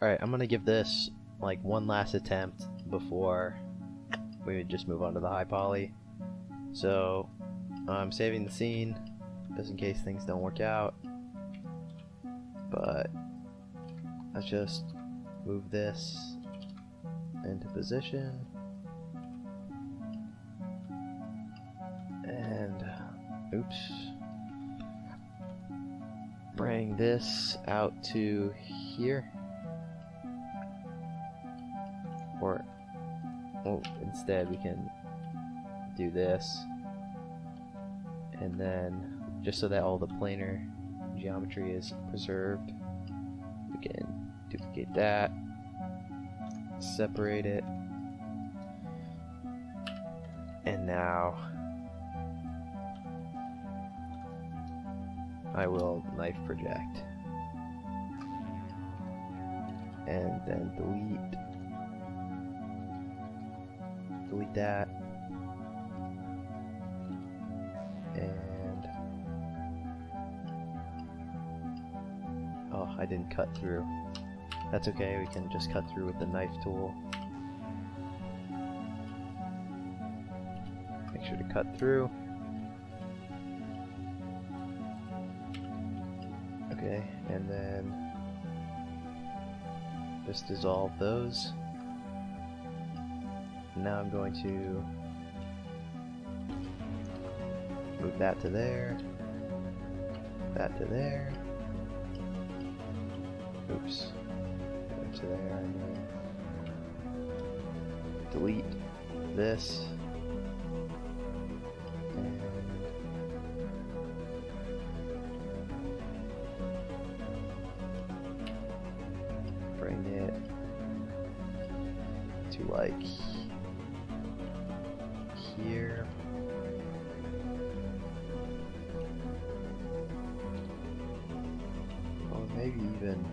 Alright, I'm gonna give this like one last attempt before we just move on to the high poly. So I'm saving the scene just in case things don't work out. But let's just move this into position and oops, bring this out to here, or well, instead we can do this, and then just so that all the planar geometry is preserved, we can duplicate that, separate it, and now I will knife project and then delete that, and oh, I didn't cut through. That's okay, we can just cut through with the knife tool. Make sure to cut through. Okay, and then just dissolve those. Now I'm going to move that to there, that to there, oops, that to there, and then delete this, and bring it to like here. Or maybe even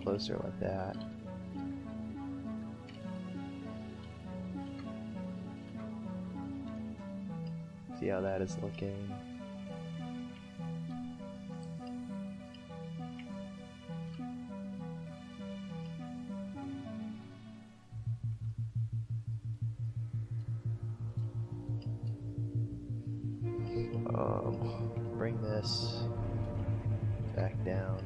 closer like that. See how that is looking. Bring this back down.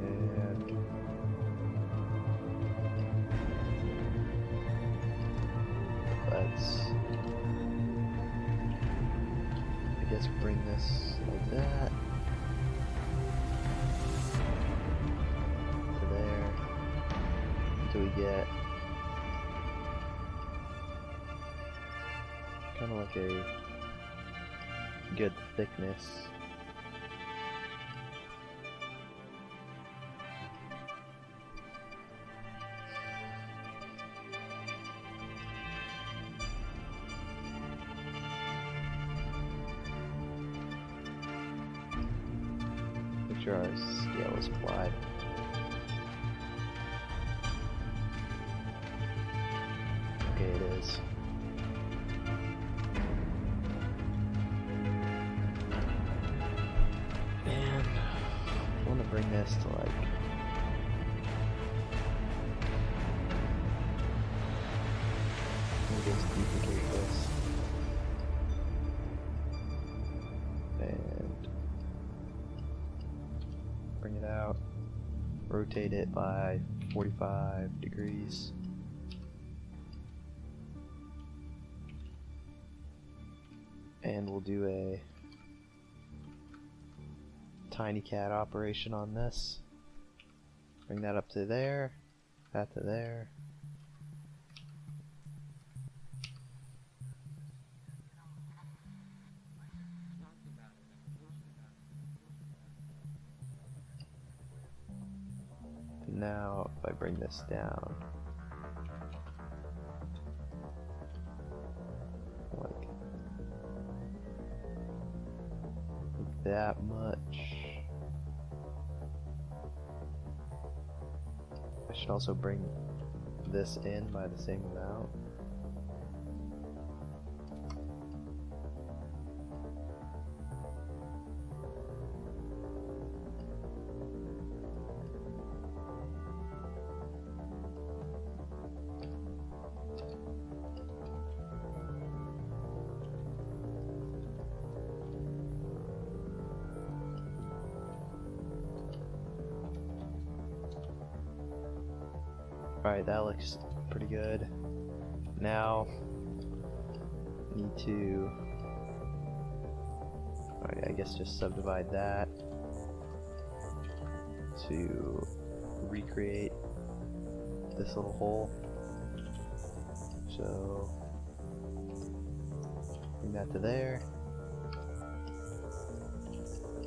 And let's, I guess, bring this like that. We get kind of like a good thickness. Make sure our scale is applied. Okay, it is. And I want to bring this to like just duplicate this and bring it out, rotate it by 45 degrees. And we'll do a tiny cat operation on this. Bring that up to there, that to there. Now, if I bring this down, like that much. I should also bring this in by the same amount. Alright, that looks pretty good. Now, need to, alright, I guess just subdivide that to recreate this little hole. So, bring that to there.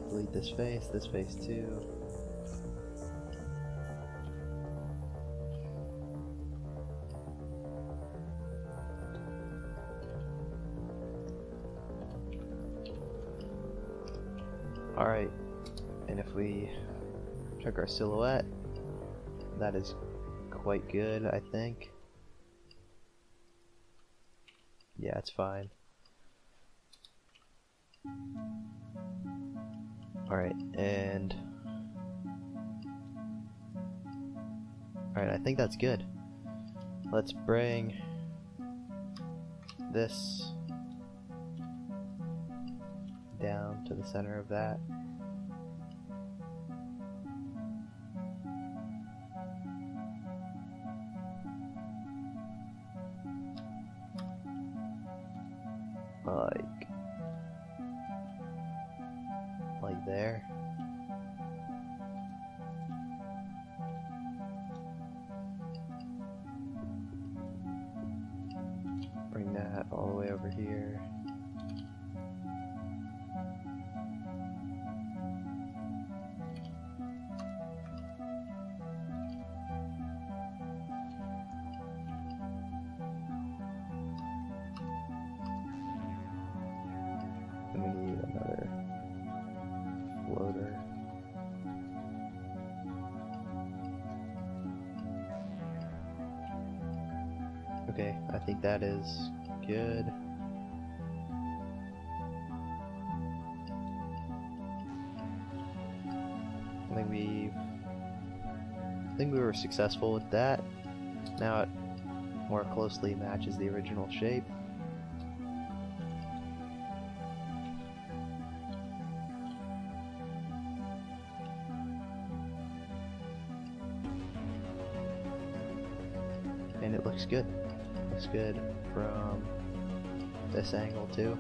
Delete this face too. Alright, and if we check our silhouette, that is quite good, I think. Yeah, it's fine. Alright, and alright, I think that's good. Let's bring this down to the center of that. Like there. Bring that all the way over here. And we need another floater. Okay, I think that is good. I think we were successful with that. Now it more closely matches the original shape. And it looks good. Looks good from this angle too.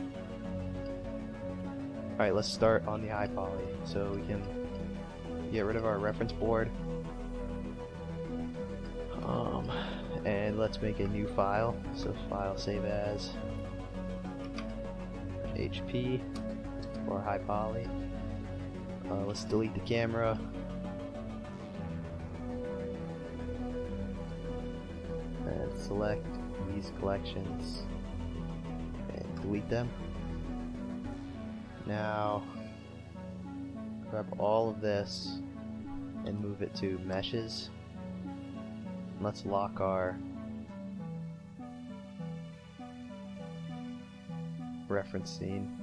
Alright, let's start on the high poly. So we can get rid of our reference board. And let's make a new file. So file save as HP or high poly. Let's delete the camera. And select these collections and delete them. Now grab all of this and move it to meshes. Let's lock our reference scene.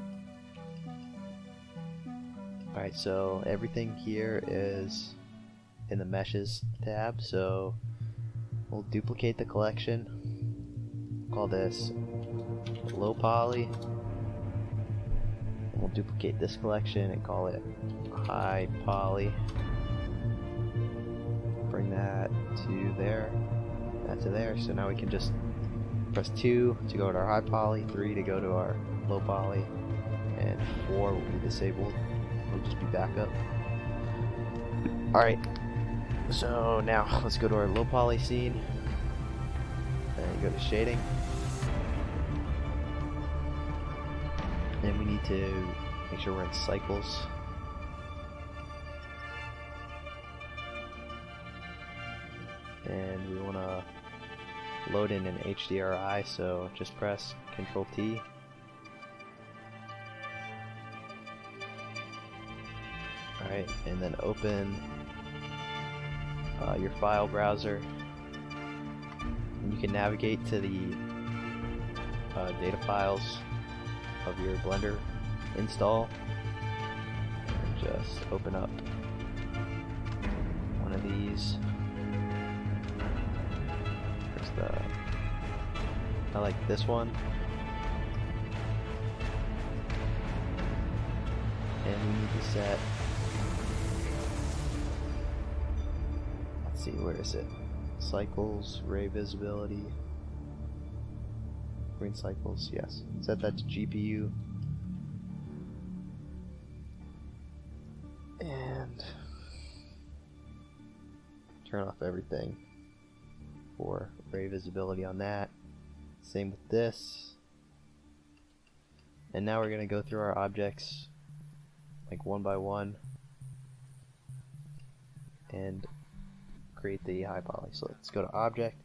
Alright, so everything here is in the meshes tab, so we'll duplicate the collection. Call this low poly. And we'll duplicate this collection and call it high poly. Bring that to there, that to there. So now we can just press 2 to go to our high poly, 3 to go to our low poly, and 4 will be disabled. It'll just be backup. Alright, so now let's go to our low poly scene and go to shading. And we need to make sure we're in cycles. And we want to load in an HDRI, so just press Ctrl T. Alright, and then open your file browser And you can navigate to the data files of your Blender install and just open up one of these. I like this one, and we need to set, let's see, where is it? Cycles, ray visibility, green cycles, yes. Set that to GPU, and turn off everything for ray visibility on that. Same with this. And now we're going to go through our objects like one by one and create the high poly. So let's go to object,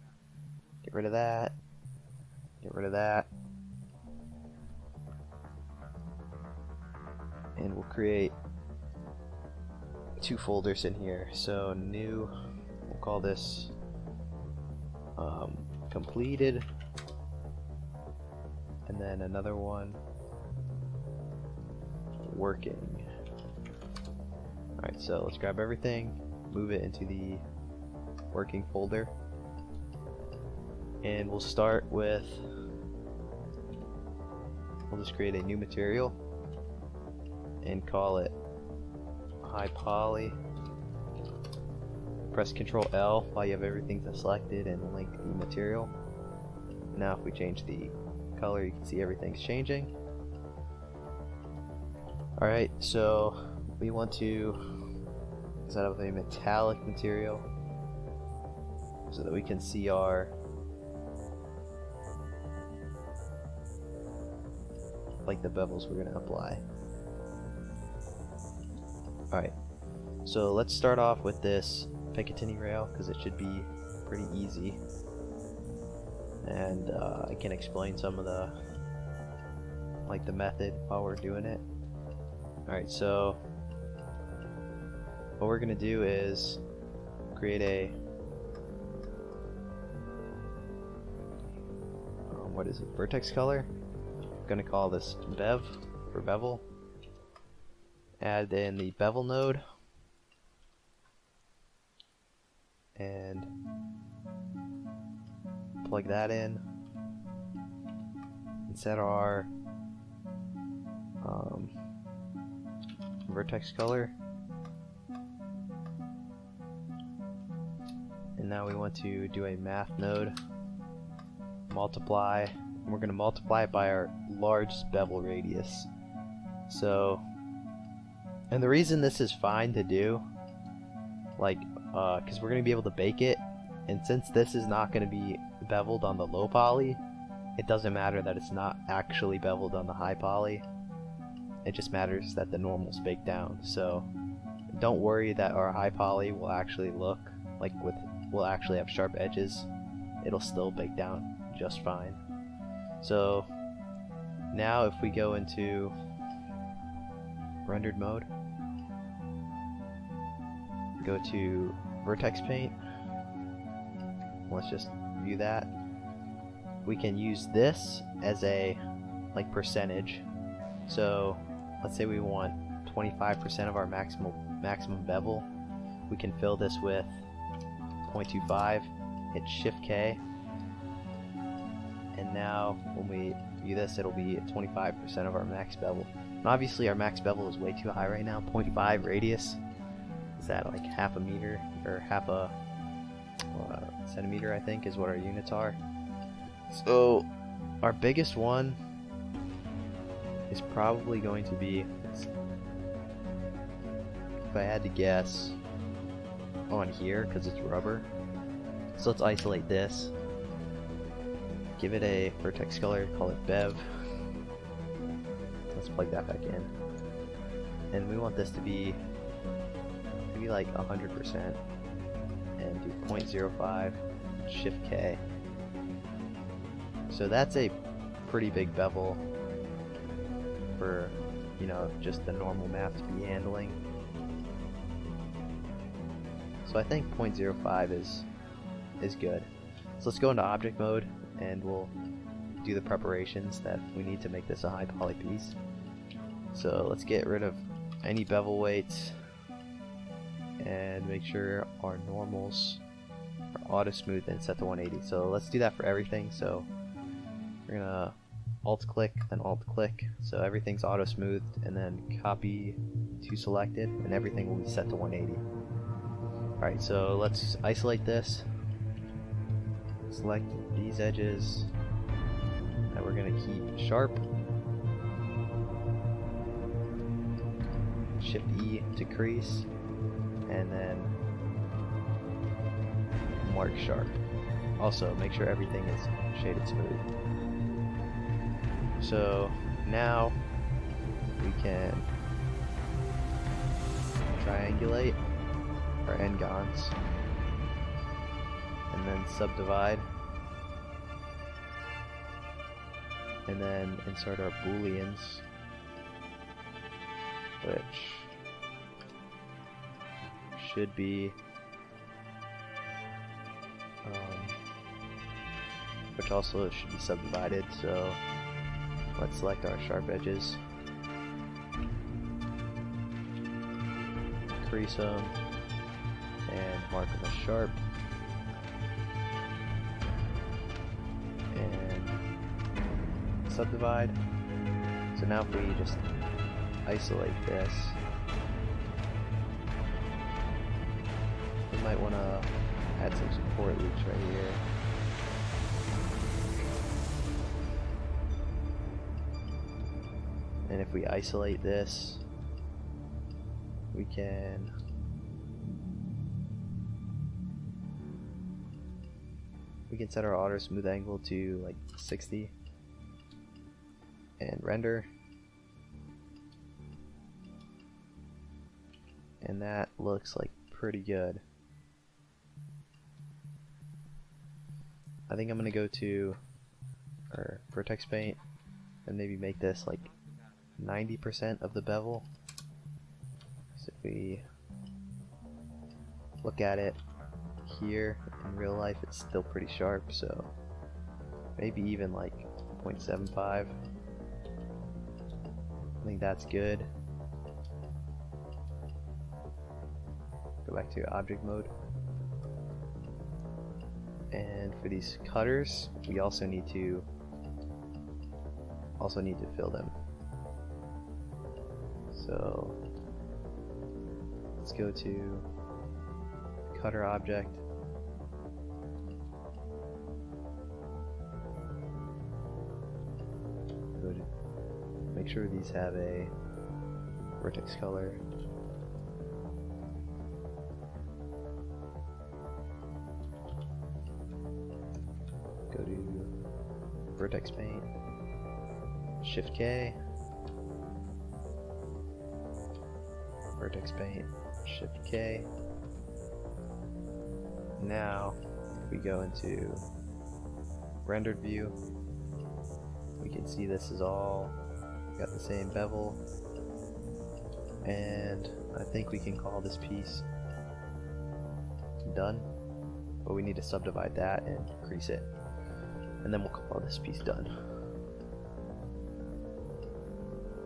get rid of that, get rid of that, and we'll create two folders in here. So new, we'll call this completed, and then another one working. Alright, so let's grab everything, move it into the working folder, and we'll start with, we'll just create a new material and call it high poly. Press Ctrl L while you have everything selected and link the material. Now if we change the color, you can see everything's changing. Alright, so we want to set up a metallic material so that we can see our the bevels we're going to apply. Alright, so let's start off with this Picatinny rail because it should be pretty easy, and I can explain some of the the method while we're doing it. Alright, so what we're gonna do is create a what is it, vertex color. I'm gonna call this bev for bevel. Add in the bevel node and plug that in and set our vertex color. And now we want to do a math node, multiply, and we're going to multiply it by our largest bevel radius. So, and the reason this is fine to do, because we're going to be able to bake it, and since this is not going to be beveled on the low poly, it doesn't matter that it's not actually beveled on the high poly. It just matters that the normal's baked down. So don't worry that our high poly will actually look will actually have sharp edges. It'll still bake down just fine. So now if we go into rendered mode, go to vertex paint, let's just view that. We can use this as a percentage. So let's say we want 25% of our maximum bevel. We can fill this with 0.25, hit Shift K, and now when we view this, it'll be 25% of our max bevel. And obviously our max bevel is way too high right now. 0.5 radius, is that like half a meter, or half a centimeter, I think is what our units are. So our biggest one is probably going to be, if I had to guess, on here because it's rubber. So let's isolate this, give it a vertex color, call it bev. Let's plug that back in, and we want this to be maybe like 100%, and do 0.05, Shift K. So that's a pretty big bevel for, just the normal math to be handling. So I think 0.05 is good. So let's go into object mode and we'll do the preparations that we need to make this a high poly piece. So let's get rid of any bevel weights and make sure our normals are auto smooth and set to 180. So let's do that for everything. So we're gonna alt click, then alt click, so everything's auto smoothed, and then copy to selected, and everything will be set to 180. Alright, so let's isolate this, select these edges that we're gonna keep sharp, Shift E to crease, and then mark sharp. Also, make sure everything is shaded smooth. So now we can triangulate our n-gons and then subdivide and then insert our booleans, which should be which also should be subdivided. So let's select our sharp edges, crease them, and mark them as sharp, and subdivide. So now if we just isolate this, we might want to add some support loops right here. And if we isolate this, we can set our auto smooth angle to like 60 and render, and that looks like pretty good. I think I'm gonna go to our vertex paint and maybe make this like 90% of the bevel. So if we look at it here in real life, it's still pretty sharp, so maybe even like 0.75. I think that's good. Go back to object mode. And for these cutters, we also need to fill them. So let's go to cutter object, go to make sure these have a vertex color, go to vertex paint, Shift K, vertex paint, Shift K. Now if we go into rendered view, we can see this is all got the same bevel, and I think we can call this piece done, but we need to subdivide that and crease it, and then we'll call this piece done.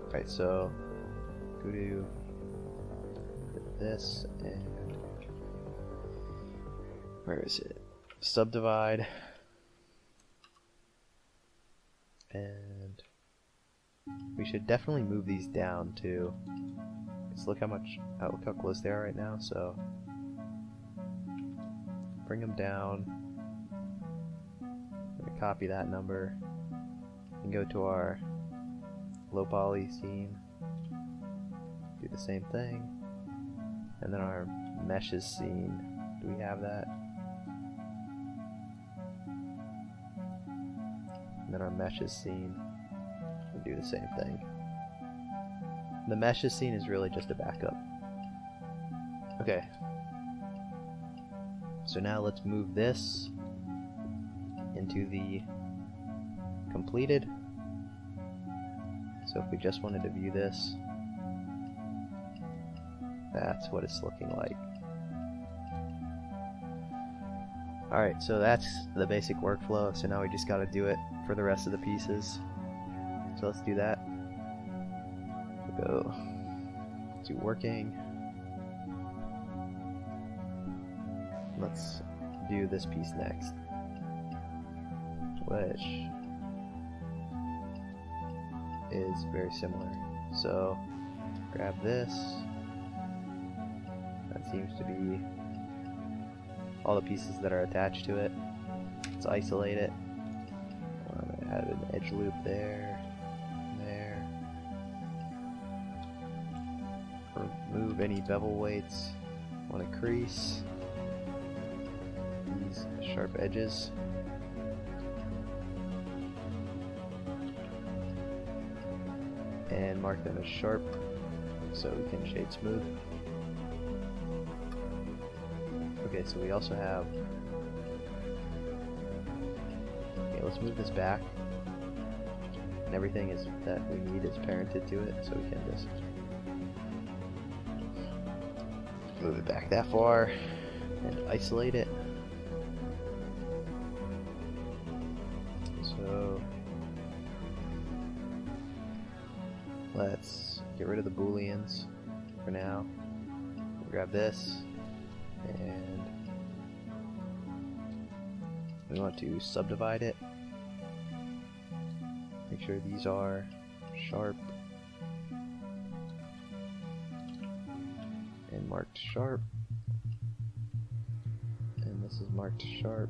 Alright, so go to this, and where is it? Subdivide, and we should definitely move these down too. Just look how close they are right now. So bring them down. I'm gonna copy that number and go to our low poly scene. Do the same thing. And then our meshes scene, do we have that? And then our meshes scene, we do the same thing. The meshes scene is really just a backup. Okay. So now let's move this into the completed. So if we just wanted to view this, that's what it's looking like. Alright, so that's the basic workflow, so now we just gotta do it for the rest of the pieces. So let's do that. We'll go to working. Let's do this piece next, which is very similar. So grab this. That seems to be all the pieces that are attached to it. Let's isolate it. Add an edge loop there, there. Remove any bevel weights on a crease. These sharp edges. And mark them as sharp so we can shade smooth. Okay, so we also have... Okay, let's move this back. And everything is that we need is parented to it, so we can just move it back that far and isolate it. So let's get rid of the booleans for now. We'll grab this and we want to subdivide it. Make sure these are sharp and marked sharp, and this is marked sharp.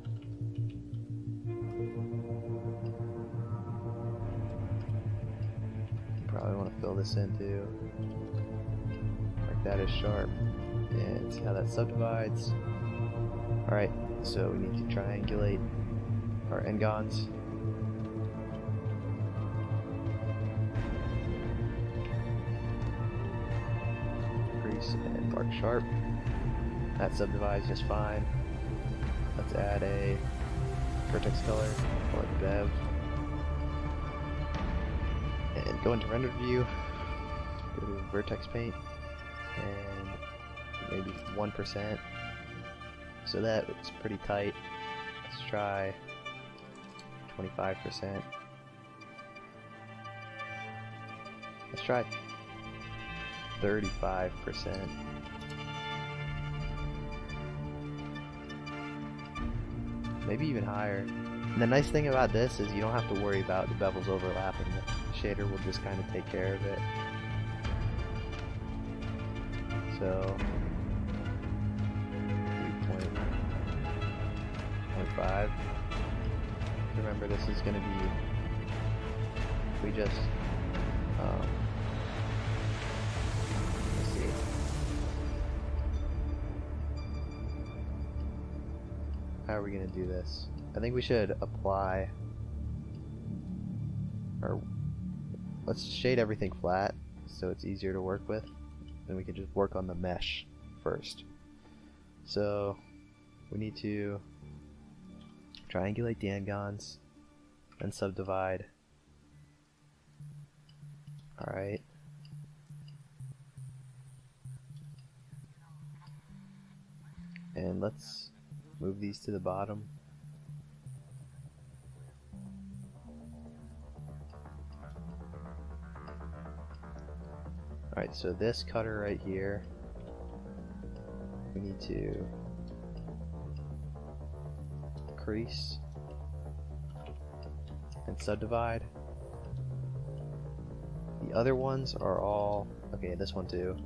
Probably want to fill this in too. Mark that as sharp, and see how that subdivides. Alright, so we need to triangulate our n-gons. Crease and mark sharp. That subdivides just fine. Let's add a vertex color, call it bev. And go into render view, go to vertex paint, and maybe 1%. So that it's pretty tight. Let's try 25%. Let's try 35%. Maybe even higher. And the nice thing about this is you don't have to worry about the bevels overlapping. The shader will just kind of take care of it. So 3.5. Remember, this is going to be, we just let's see. How are we going to do this? I think we should apply, or let's shade everything flat so it's easier to work with. Then we can just work on the mesh first. So we need to triangulate the n-gons, then subdivide. Alright. And let's move these to the bottom. Alright, so this cutter right here, we need to crease and subdivide. The other ones are all, okay, this one too.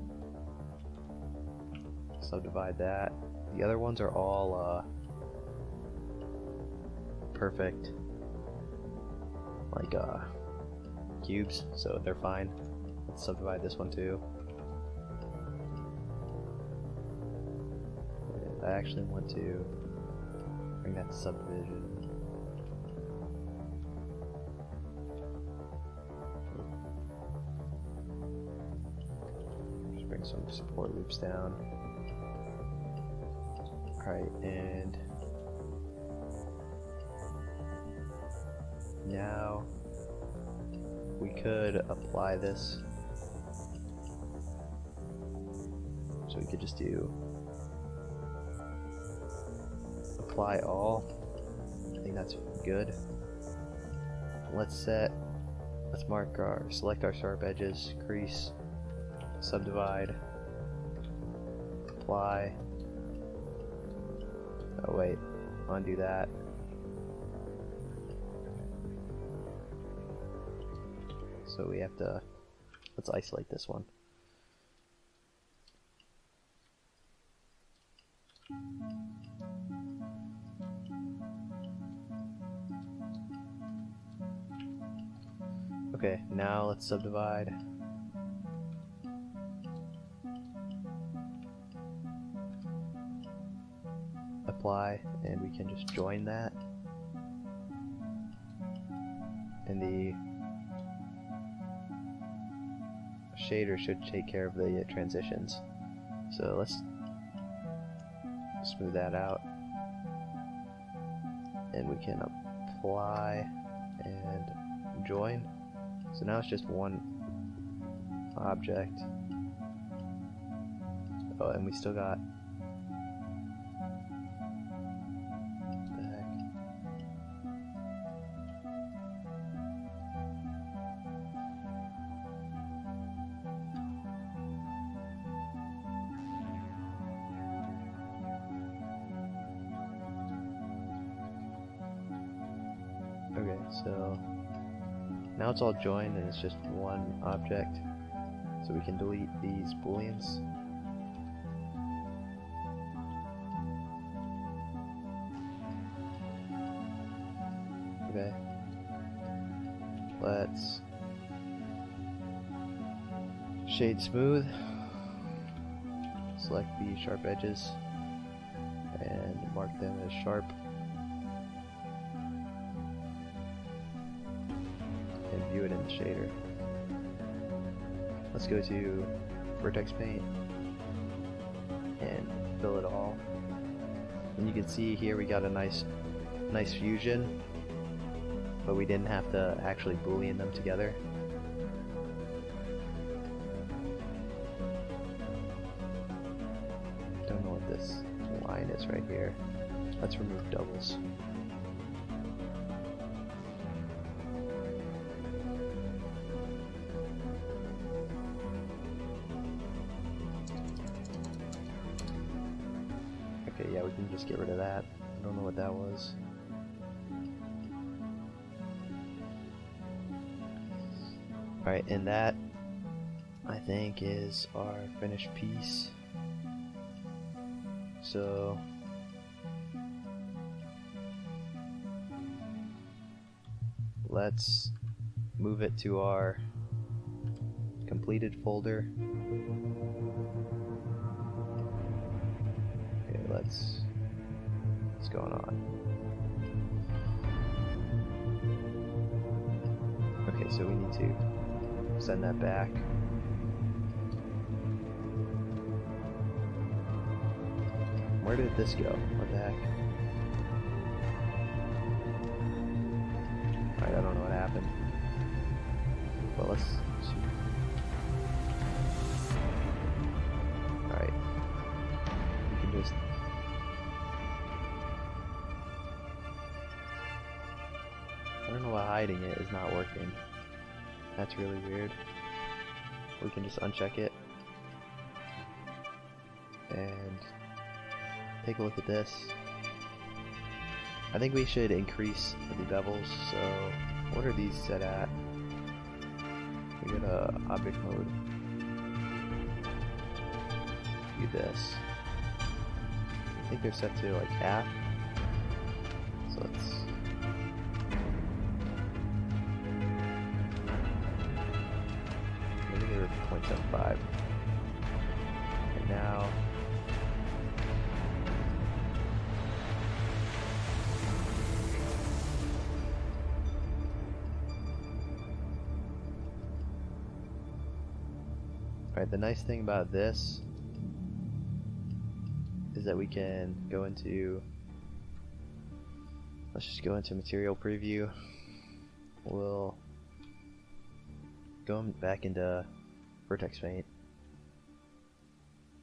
Subdivide that. The other ones are all perfect, like cubes, so they're fine. Let's subdivide this one too. And I actually want to bring that to subdivision. Just bring some support loops down. Alright, and now we could apply this. So we could just do apply all. I think that's good. Let's select our sharp edges, crease, subdivide, apply. Oh wait, undo that. So we have to, let's isolate this one. Okay, now let's subdivide. Apply, and we can just join that. And the shader should take care of the transitions. So let's smooth that out. And we can apply and join. So now it's just one object. Oh, and we still got, what the heck? Okay, so now it's all joined and it's just one object, so we can delete these booleans. Okay, let's shade smooth, select the sharp edges and mark them as sharp. View it in the shader. Let's go to vertex paint and fill it all. And you can see here we got a nice fusion, but we didn't have to actually boolean them together. Don't know what this line is right here. Let's remove doubles. Okay, yeah, we can just get rid of that. I don't know what that was. Alright, and that, I think, is our finished piece. So, let's move it to our completed folder. What's going on? Okay, so we need to send that back. Where did this go? What the heck? Alright, I don't know what happened. But let's see. Alright. We can just I don't know why hiding it is not working. That's really weird. We can just uncheck it and take a look at this. I think we should increase the bevels. So what are these set at? We go to object mode. Do this. I think they're set to like half. So let's maybe they were 0.75. And now alright, the nice thing about this is that we can go into, let's just go into material preview. We'll go back into vertex paint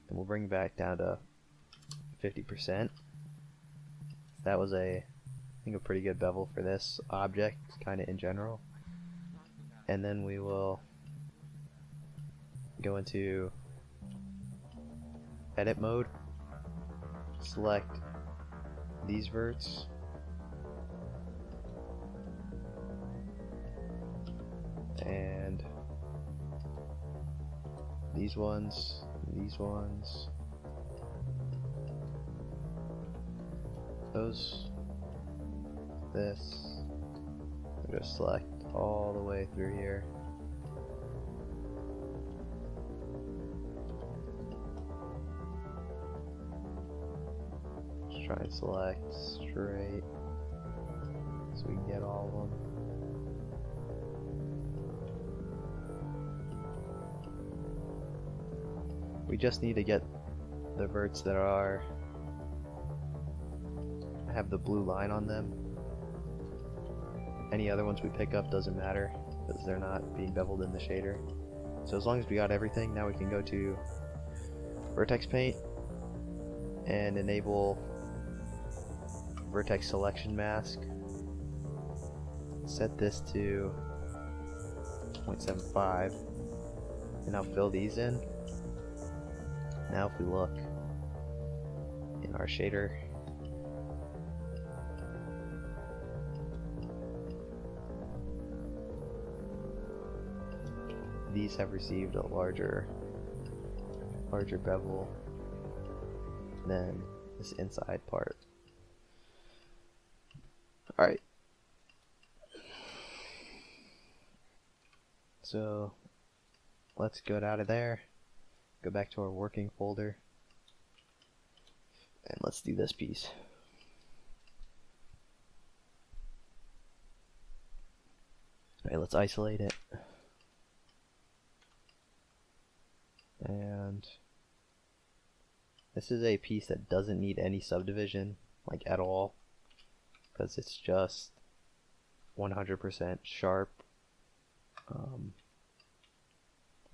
and we'll bring it back down to 50%. that was I think a pretty good bevel for this object, kind of in general. And then we will go into edit mode, select these verts, and these ones, those, this. I'm going to select all the way through here. Just try and select straight so we can get all of them. We just need to get the verts that have the blue line on them. Any other ones we pick up doesn't matter because they're not being beveled in the shader. So as long as we got everything, now we can go to vertex paint and enable vertex selection mask. Set this to 0.75 and now fill these in. Now if we look in our shader, these have received a larger bevel than this inside part. Alright. So let's get out of there. Go back to our working folder and let's do this piece. Alright, let's isolate it. And this is a piece that doesn't need any subdivision, like at all, because it's just 100% sharp,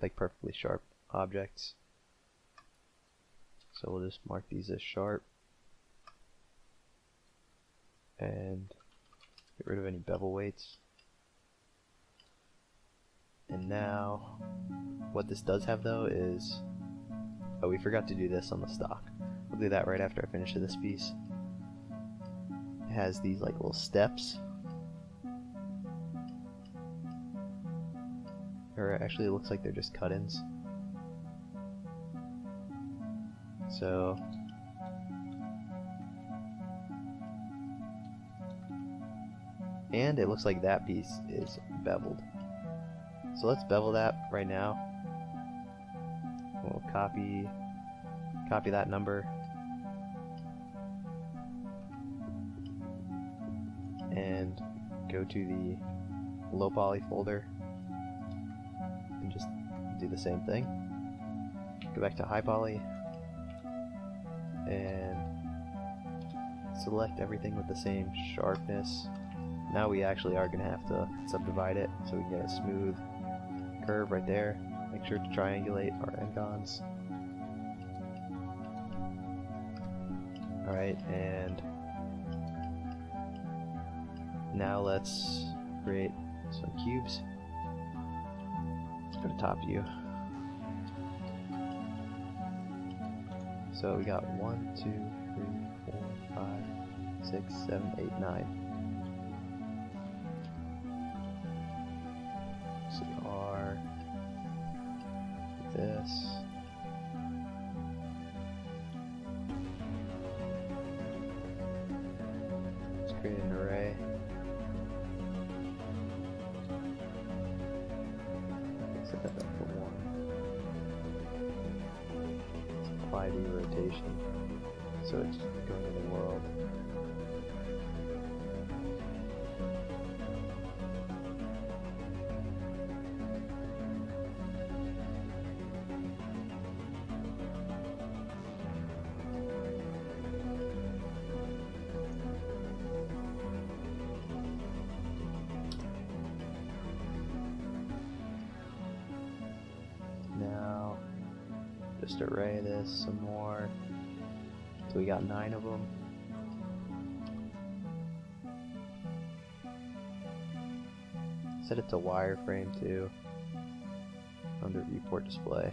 like perfectly sharp objects. So we'll just mark these as sharp and get rid of any bevel weights. And now what this does have though is, oh, we forgot to do this on the stock. We'll do that right after I finish this piece. It has these like little steps, or actually it looks like they're just cut-ins. So and it looks like that piece is beveled. So let's bevel that right now. We'll copy that number and go to the low poly folder and just do the same thing. Go back to high poly and select everything with the same sharpness. Now we actually are going to have to subdivide it so we get a smooth curve right there. Make sure to triangulate our n-gons. Alright, and now let's create some cubes. Let's go to top view. So we got 1, 2, 3, 4, 5, 6, 7, 8, 9. So R, this. Let's create an array. Set that up for 1. Let's apply the rotation so it's going in the world. Now, just array this some more. So we got 9 of them. set it to wireframe too, under viewport display.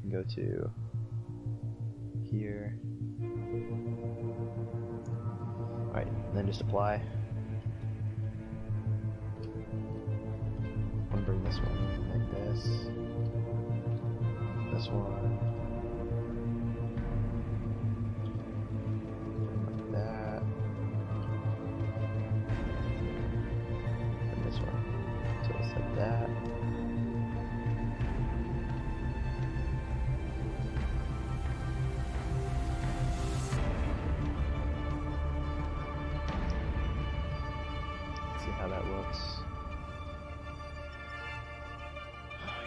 Go to here. Alright, then just apply. I'm gonna bring this one like this. This one. Like that. And this one. So it's like that. See how that looks.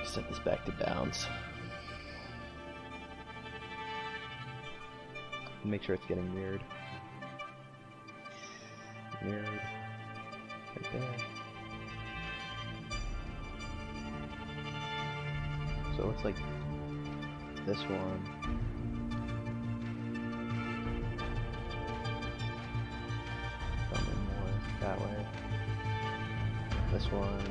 Set this back to bounds. Make sure it's getting mirrored. Mirrored. Right there. So it looks like this one. Coming more that way. This one.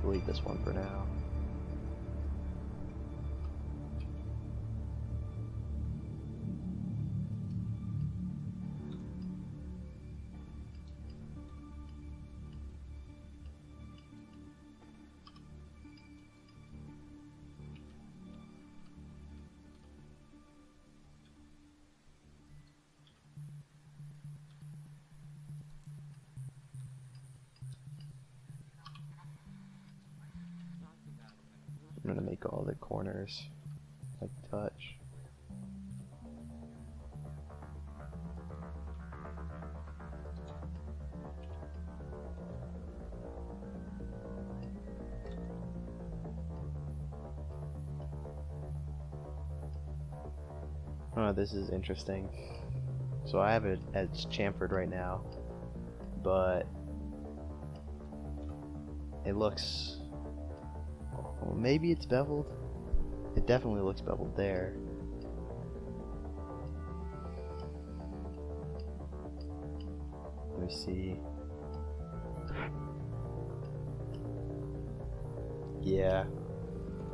Delete this one for now. I'm gonna make all the corners like touch. Oh, this is interesting. So I have it as chamfered right now, but it looks... Well, maybe it's beveled. It definitely looks beveled there. Let me see. Yeah.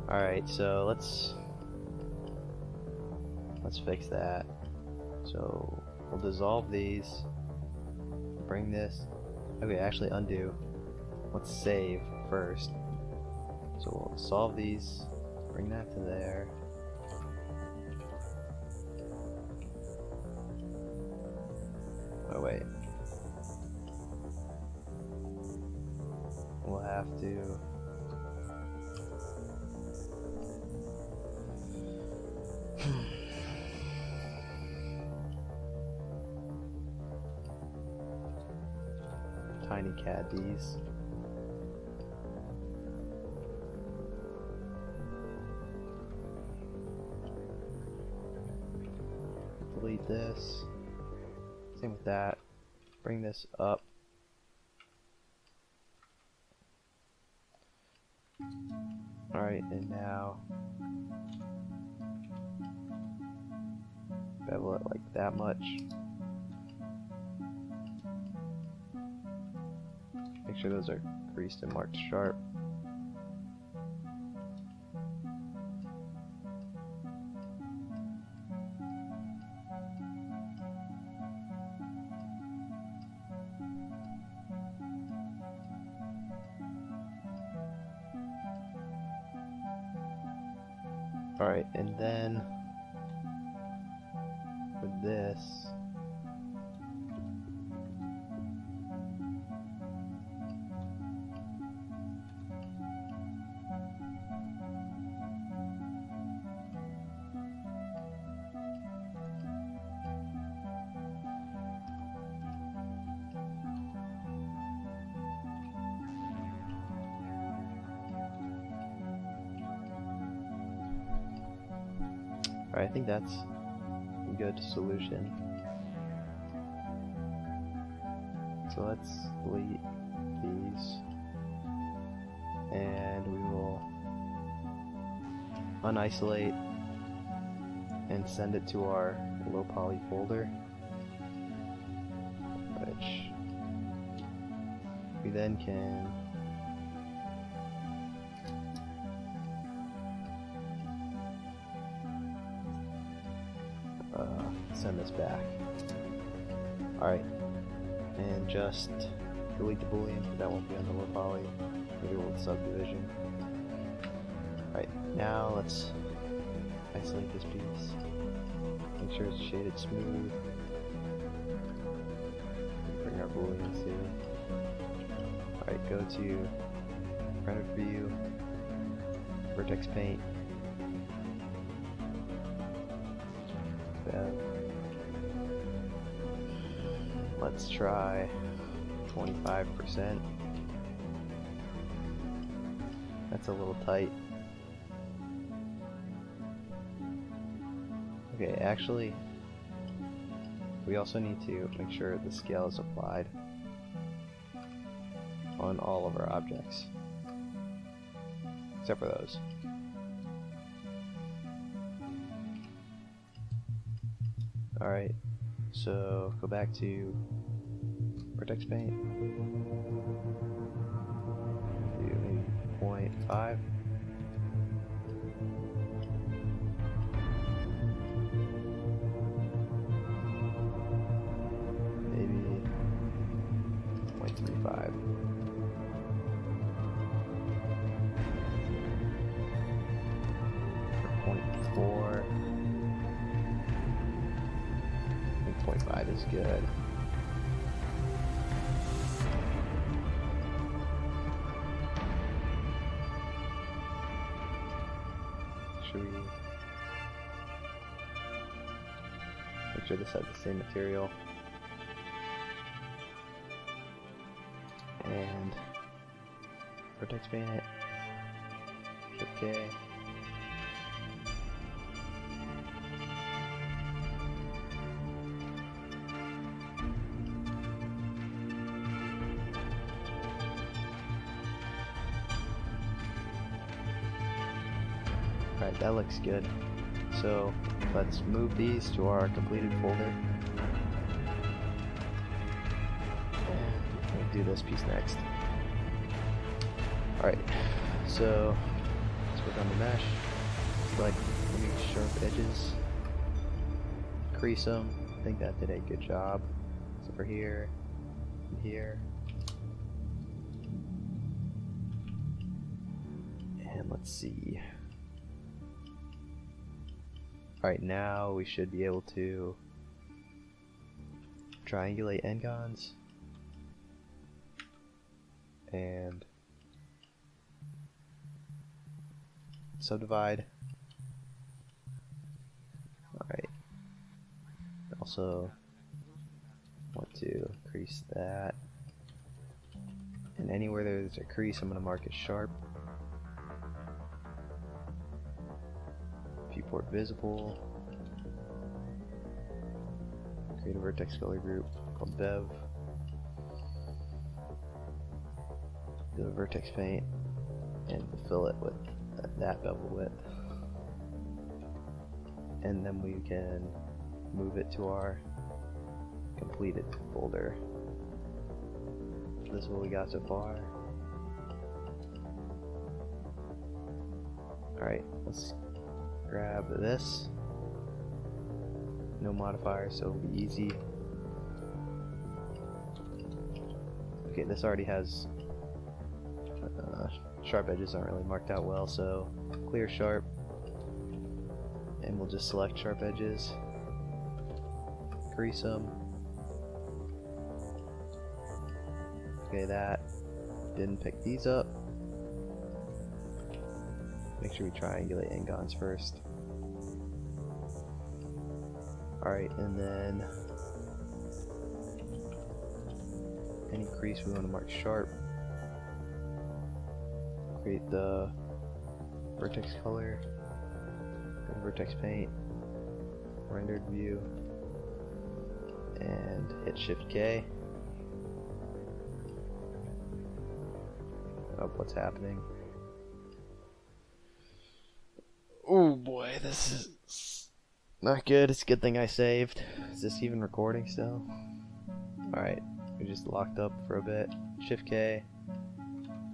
Alright, so let's fix that. So we'll dissolve these. Bring this. Okay, actually undo. Let's save first. So we'll solve these, bring that to there. Oh wait. We'll have to... Tiny cat these. Delete this. Same with that. Bring this up. Alright, and now bevel it like that much. Make sure those are creased and marked sharp. Alright, and then for this, alright, I think that's go to solution. So let's delete these, and we will unisolate and send it to our low poly folder, which we then can send this back. Alright, and just delete the boolean, that won't be on the low poly, maybe with subdivision. Alright, now let's isolate this piece, make sure it's shaded smooth, bring our booleans here. Alright, go to Render View, Vertex Paint, let's try 25%. That's a little tight. Okay, actually, we also need to make sure the scale is applied on all of our objects, except for those. Alright, so go back to Vertex Paint, do maybe 0.5. Maybe 0.35. Or 0.4. 0.5 is good. Should we make sure this has the same material? And Vertex Paint it. Shift K. Alright, that looks good. So let's move these to our completed folder. And we'll do this piece next. Alright, so let's work on the mesh. Select any sharp edges. Crease them. I think that did a good job. So for here and here. And let's see. Alright, now we should be able to triangulate n-gons and subdivide. Alright, also want to crease that, and anywhere there's a crease I'm going to mark it sharp. Viewport visible. Create a vertex color group called Bev. Do a vertex paint and fill it with that bevel width. And then we can move it to our completed folder. This is what we got so far. Alright, let's grab this. No modifier, so it'll be easy. Okay, this already has sharp edges aren't really marked out well, so clear sharp, and we'll just select sharp edges, crease them. Okay, that didn't pick these up. Make sure we triangulate n-gons first. Alright, and then any crease we want to mark sharp. Create the vertex color, go to vertex paint, rendered view and hit Shift K. Oh, what's happening? Oh boy, this is not good. It's a good thing I saved. Is this even recording still? Alright, we just locked up for a bit. Shift K.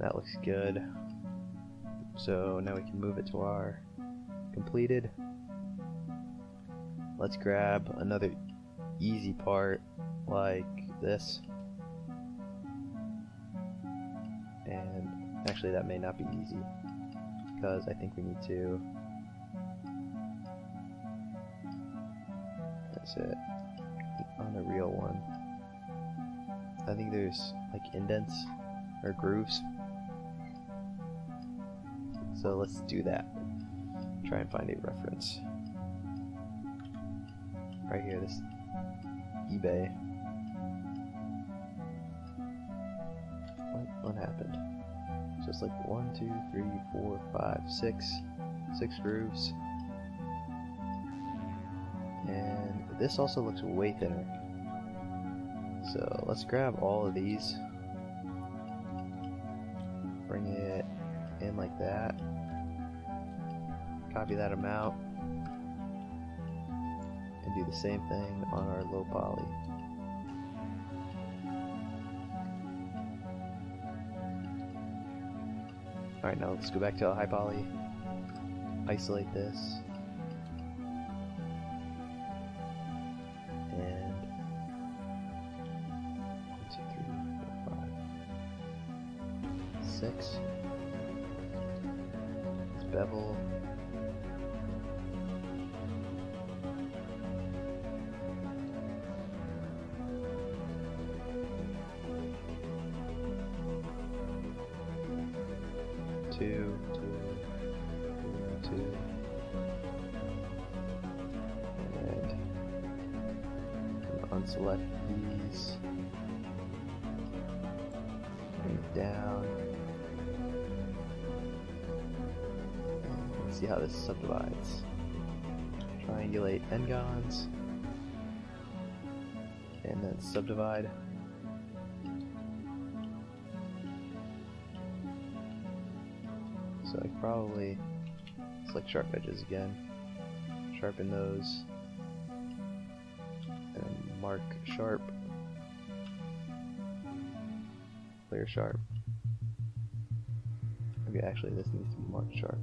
That looks good. So now we can move it to our completed. Let's grab another easy part like this. And actually that may not be easy because I think we need to, that's it, on a real one. I think there's like indents or grooves. So let's do that. Try and find a reference. Right here, this eBay. What happened? So it's like 1, 2, 3, 4, 5, 6 grooves. And this also looks way thinner. So let's grab all of these. Bring it in like that. Copy that amount. And do the same thing on our low poly. Alright, now let's go back to a high poly. Isolate this. And 1, 2, 3, 4, 5, 6. Let's bevel. Two, and unselect these, bring it down, and let's see how this subdivides. Triangulate n-gons, and then subdivide. So I probably select sharp edges again, sharpen those, and mark sharp, clear sharp. Okay, actually this needs to be marked sharp.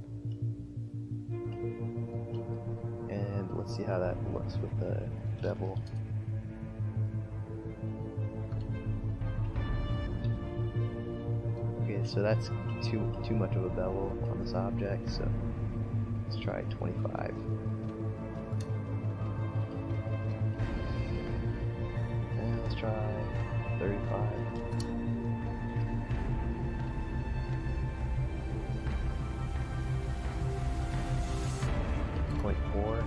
And let's see how that looks with the bevel. Okay, so that's too much of a bevel on this object, so let's try 25. And let's try 35. 0.4.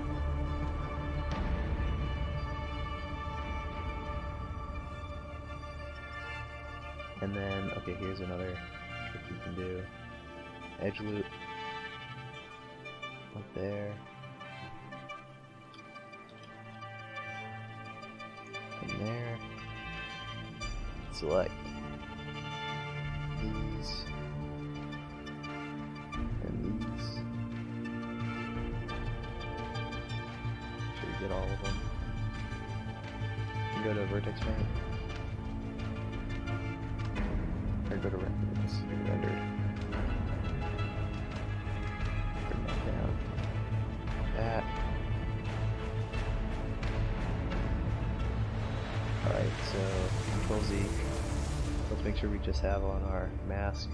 And then, okay, here's another trick you can do. Edge loop. Like there. And there. Select these. And these. Make sure you get all of them. You go to vertex paint. Or go to reference, rendered. Bring that down. That. Alright, so Control Z. Let's make sure we just have on our mask.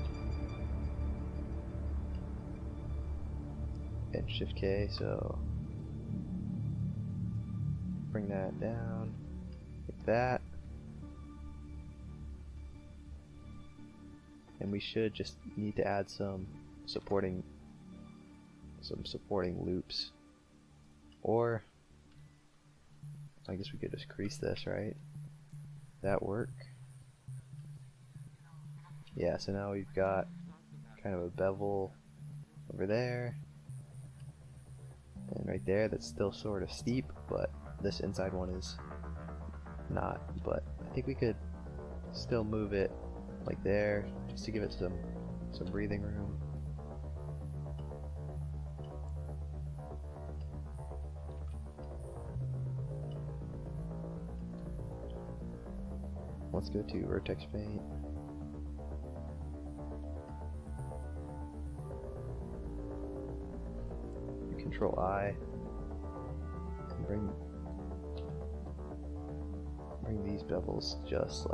And Shift K, so bring that down. Like that. And we should just need to add some supporting loops, or I guess we could just crease this, right? That work? Yeah, so now we've got kind of a bevel over there, and right there that's still sort of steep, but this inside one is not. But I think we could still move it like there, just to give it some breathing room. Let's go to vertex paint. Control I and bring these bevels just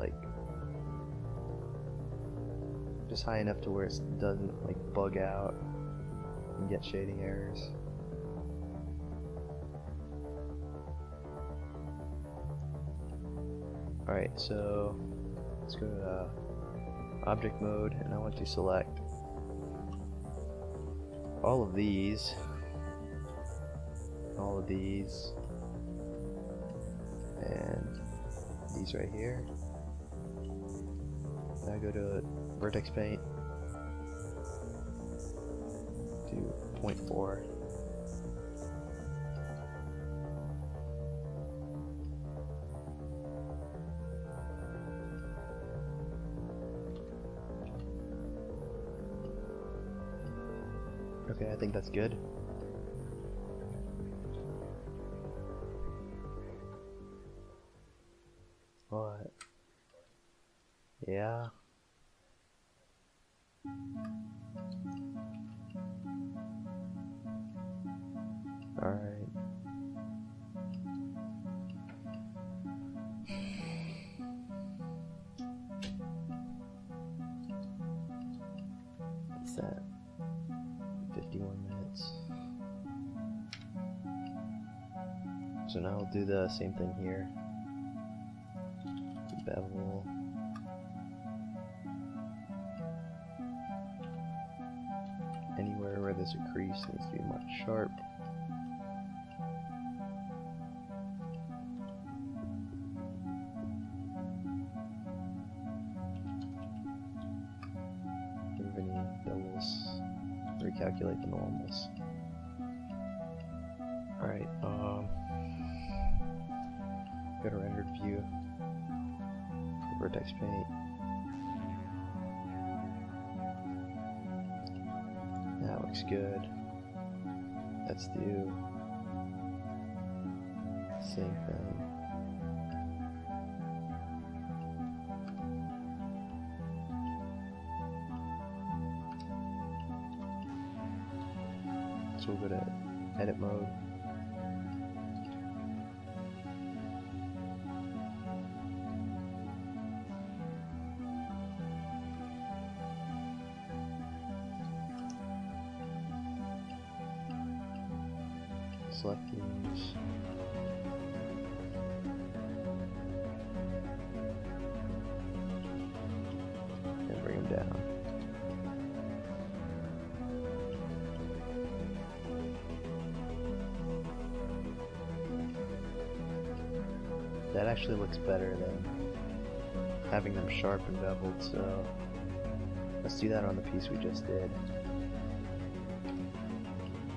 high enough to where it doesn't like bug out and get shading errors. Alright, so let's go to object mode, and I want to select all of these, and these right here. Now go to vertex paint, to 0.4. Okay, I think that's good. What? Yeah. Alright. What's that? 51 minutes. So now we'll do the same thing here. Bevel. Anywhere where there's a crease needs to be marked sharp. Remove any bevels. Recalculate the normals. Alright, go to rendered view. Vertex paint. That looks good. Let's do the same thing. So we'll go to edit mode. Select these. And bring them down. That actually looks better than having them sharp and beveled, so let's do that on the piece we just did.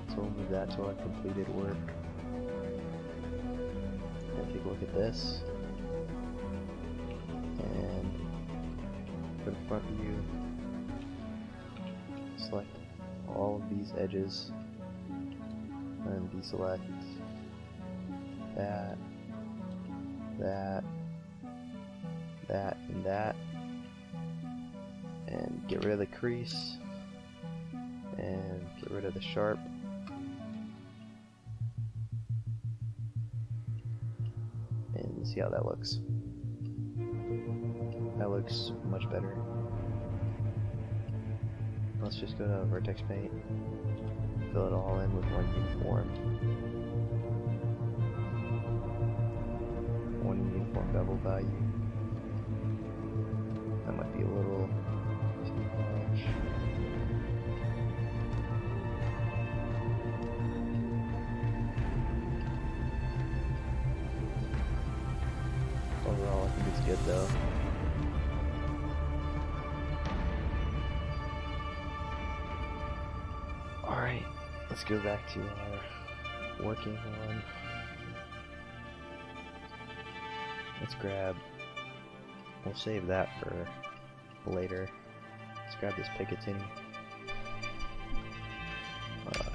So we'll move that to our completed work. And take a look at this. And for the front view, select all of these edges and deselect that, and that, and get rid of the crease and get rid of the sharp. And see how that looks. That looks much better. Let's just go to vertex paint, fill it all in with one uniform bevel value. That might be a little too much. Overall, I think it's good though. Alright, let's go back to our working one. Let's grab, we'll save that for later. Let's grab this Picatinny.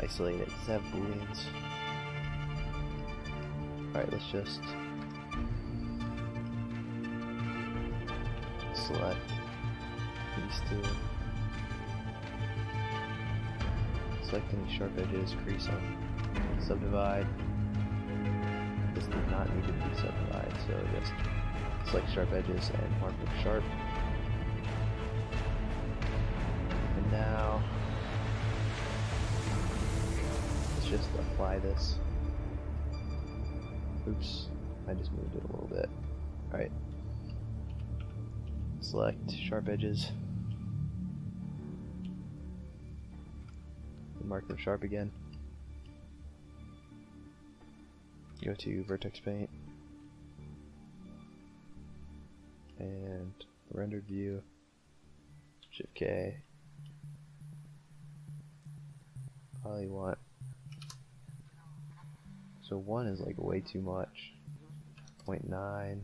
Isolate it. Does it have booleans? Alright, let's just select these two. Select any sharp edges, crease on, subdivide. This does not need to be subdivided, so just select sharp edges and mark with sharp. And now let's just apply this. Oops, I just moved it a little bit. Alright. Select sharp edges. Mark them sharp again. Go to vertex paint. And rendered view. Shift K. All you want. So 1 is like way too much. 0.9.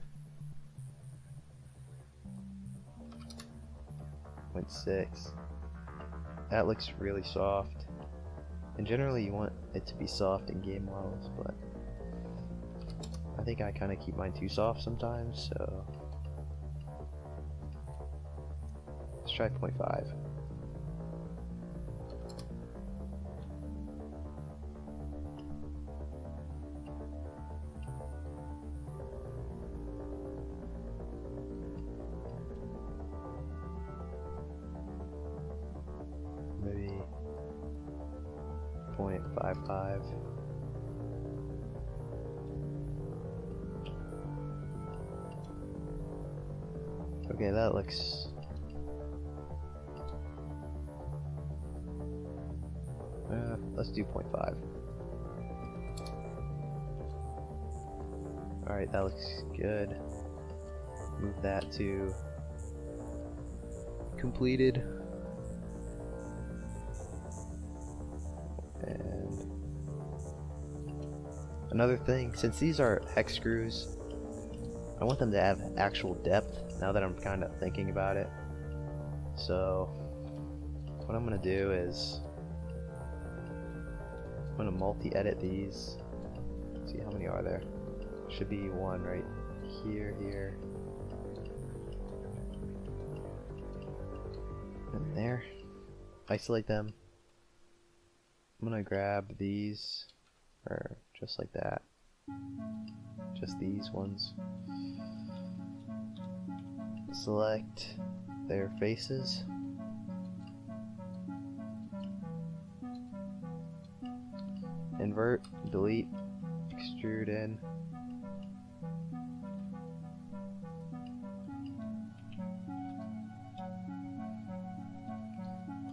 0.6. That looks really soft. And generally you want it to be soft in game models, but I think I kind of keep mine too soft sometimes, so let's try 0.5. Maybe 0.55. Okay, that looks let's do 0.5. Alright, that looks good. Move that to completed. And another thing, since these are hex screws, I want them to have actual depth now that I'm kind of thinking about it. So what I'm going to do is I'm going to multi-edit these. Let's see, how many are there? Should be one right here, here, and there. Isolate them. I'm going to grab these, or just like that. Just these ones. Select their faces. Invert, delete, extrude in.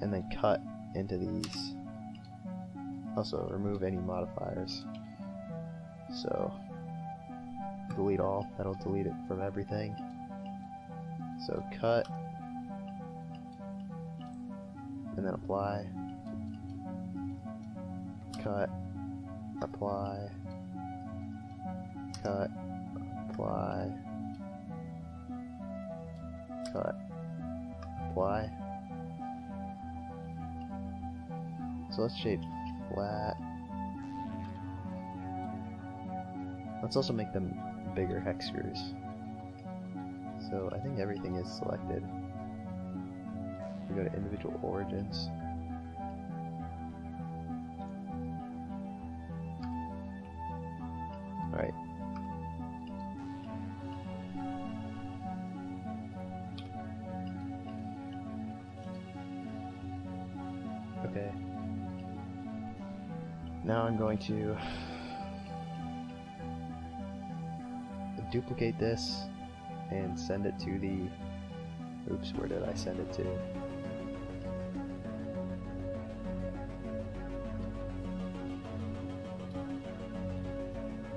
And then cut into these. Also remove any modifiers. So delete all, that'll delete it from everything. So cut, and then apply, cut, apply, cut, apply, cut, apply. So let's shape flat. Let's also make them bigger hex screws. So I think everything is selected. We go to individual origins. Alright. Okay. Now I'm going to duplicate this and send it to the, oops, where did I send it to?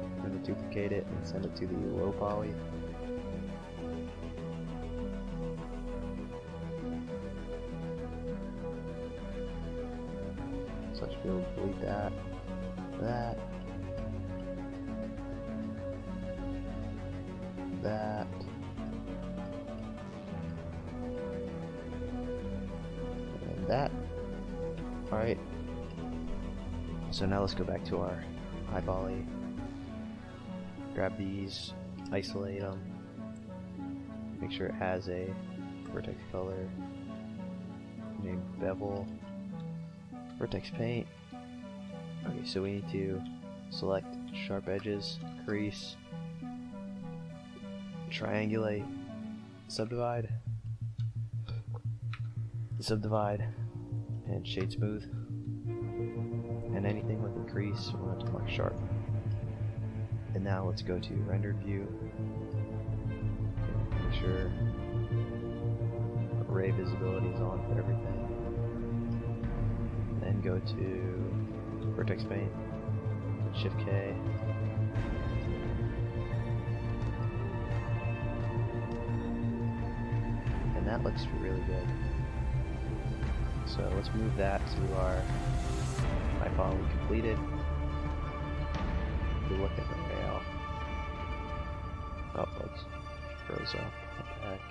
I'm going to duplicate it and send it to the low poly. So I should be able to delete that, that, that. And that. Alright. So now let's go back to our high poly. Grab these, isolate them, make sure it has a vertex color, name bevel, vertex paint. Okay, so we need to select sharp edges, crease, triangulate, subdivide, and shade smooth. And anything with a crease, we'll have to mark sharp. And now let's go to rendered view. Make sure array visibility is on for everything. And then go to vertex paint, Shift K. And that looks really good. So let's move that to our high poly completed. We look at the rail. Oh, it's froze up. What the heck?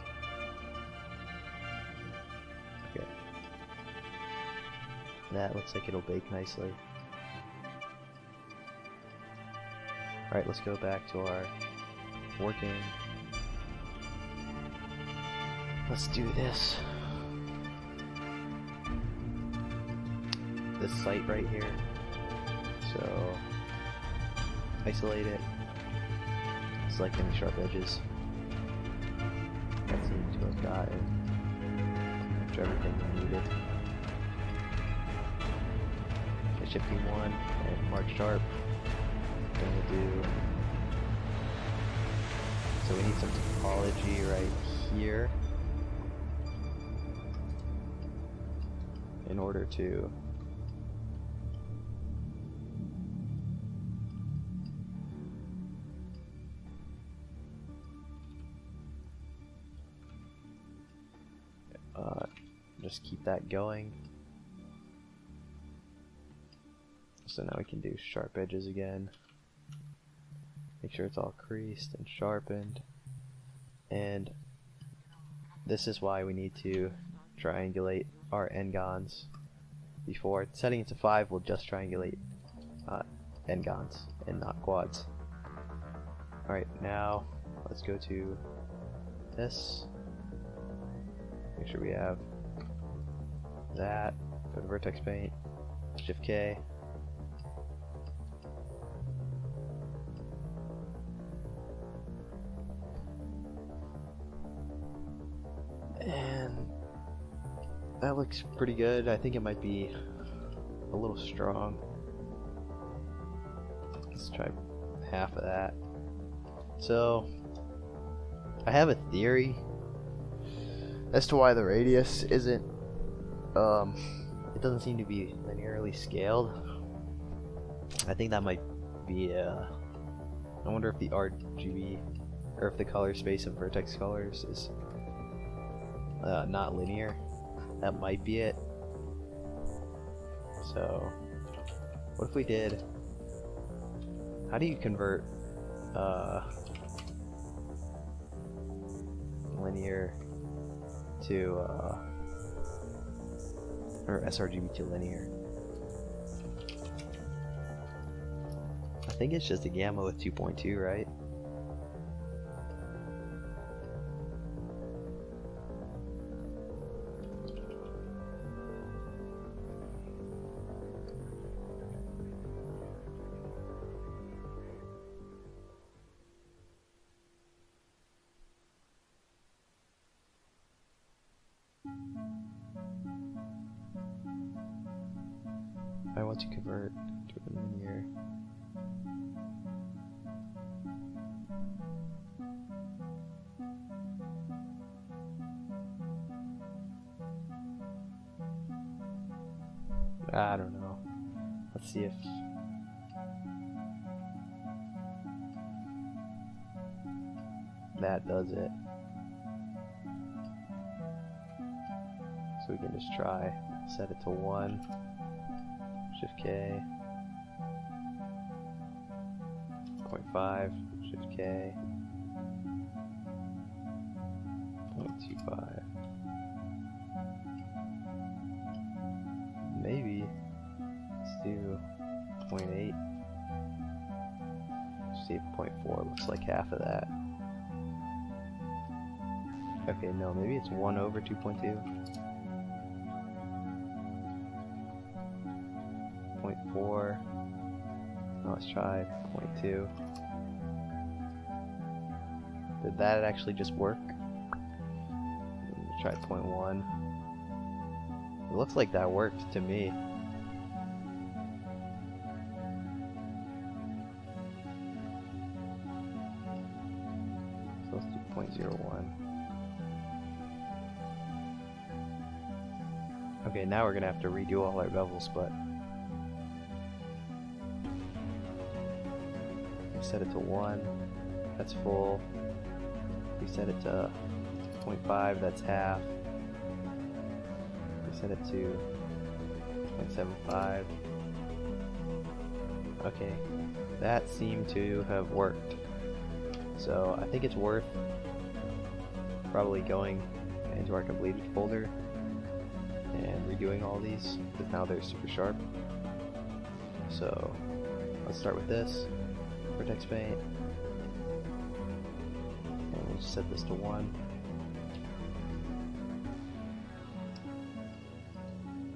Okay. That looks like it'll bake nicely. Alright, let's go back to our working. Let's do this. This site right here. So isolate it. Select any sharp edges. That seems to have gotten everything we needed. Okay, Shift P1 and mark sharp. Then we'll do. So we need some topology right here in order to just keep that going. So now we can do sharp edges again. Make sure it's all creased and sharpened. And this is why we need to triangulate our n-gons. Before setting it to 5, we'll just triangulate n-gons and not quads. Alright, now let's go to this. Make sure we have that. Go to vertex paint, Shift K. And that looks pretty good. I think it might be a little strong. Let's try half of that. So I have a theory as to why the radius isn't it doesn't seem to be linearly scaled. I think that might be I wonder if the RGB or if the color space of vertex colors is not linear. That might be it. So what if we did, how do you convert linear to or sRGB to linear? I think it's just a gamma with 2.2, right? I want to convert to a linear. I don't know. Let's see if that does it. So we can just try set it to 1. Shift K, 0.5, Shift K, 0.25. Maybe let's do 0.8. See if 0.4 looks like half of that. Okay, no, maybe it's 1 over 2.2. 0.4. Now let's try 0.2. Did that actually just work? Let's try 0.1. It looks like that worked to me. So let's do 0.01. Okay, now we're gonna have to redo all our bevels, but we set it to 1, that's full. We set it to 0.5, that's half. We set it to 0.75. Okay, that seemed to have worked. So I think it's worth probably going into our completed folder and redoing all these, because now they're super sharp. So let's start with this, vertex paint, and we'll just set this to 1.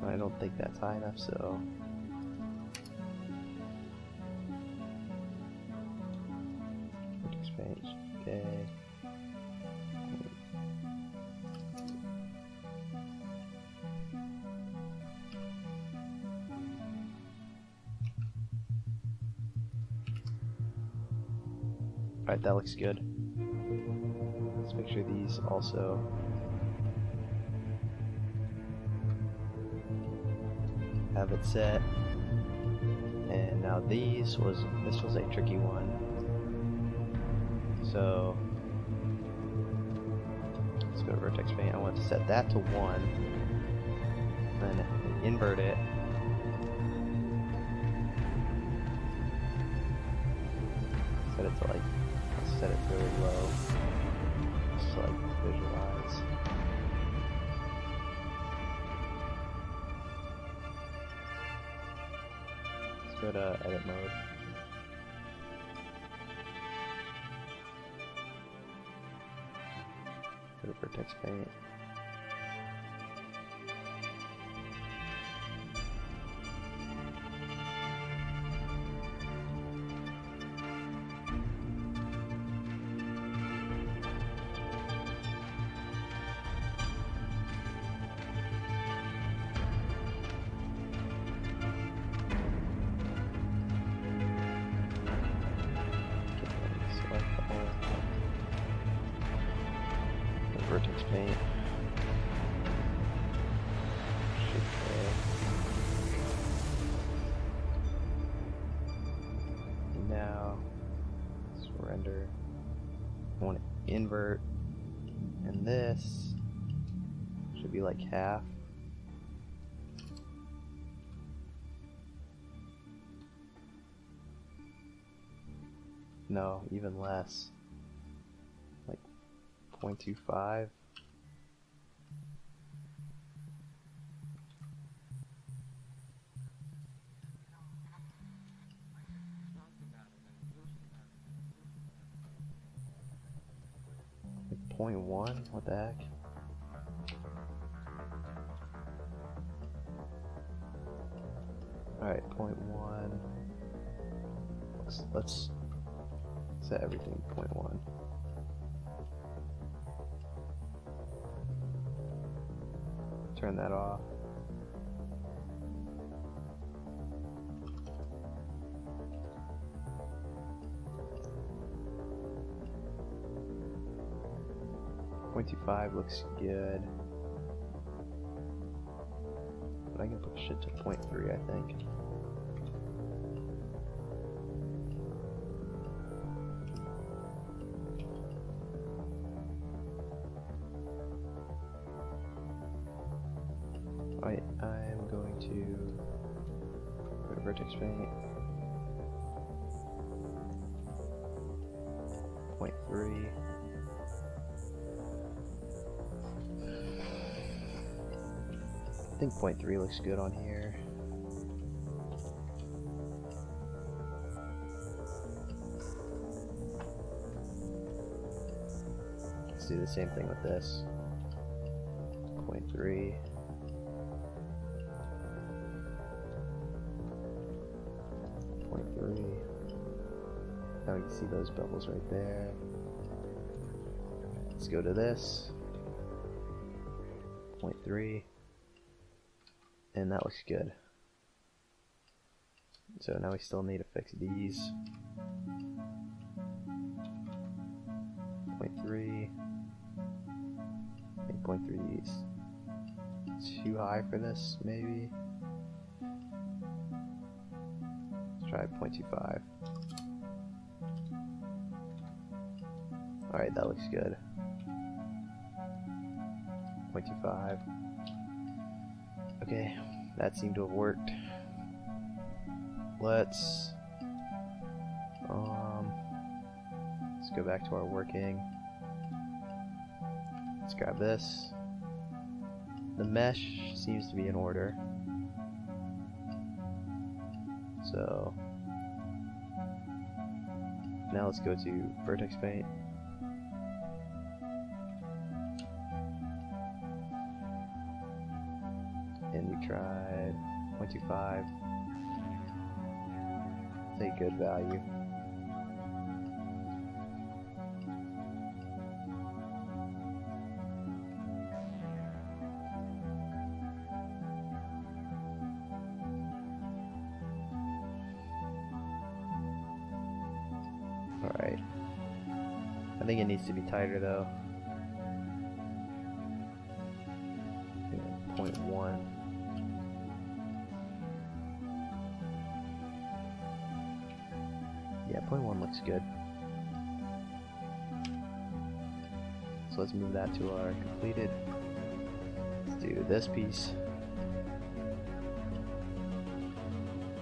I don't think that's high enough, so vertex paint, okay. Alright, that looks good. Let's make sure these also have it set. And now this was a tricky one. So let's go to vertex paint. I want to set that to 1, then invert it. Set it to like, let's set it really low, just to like visualize. Let's go to edit mode. Go to vertex paint. Vertex paint. Now let's render. I want to invert, and this should be like half. No, even less. Like 0.25. Like 0.1? What the heck? Alright, 0.1. Let's set everything to 0.1. Turn that off. .25 looks good. But I can push it to 0.3, I think. Alright, I'm going to go to vertex paint. 0.3. think 0.3 looks good on here. Let's do the same thing with this. 0.3. 0.3. Now we can see those bubbles right there. Let's go to this. 0.3. And that looks good. So now we still need to fix these. 0.3. I think 0.3 is too high for this, maybe. Let's try 0.25. Alright, that looks good. 0.25. Okay, that seemed to have worked. Let's go back to our working. Let's grab this. The mesh seems to be in order. So now let's go to vertex paint. And we tried 0.25. It's a good value. Alright. I think it needs to be tighter though. 0.1. Yeah, 0.1 looks good. So let's move that to our completed. Let's do this piece.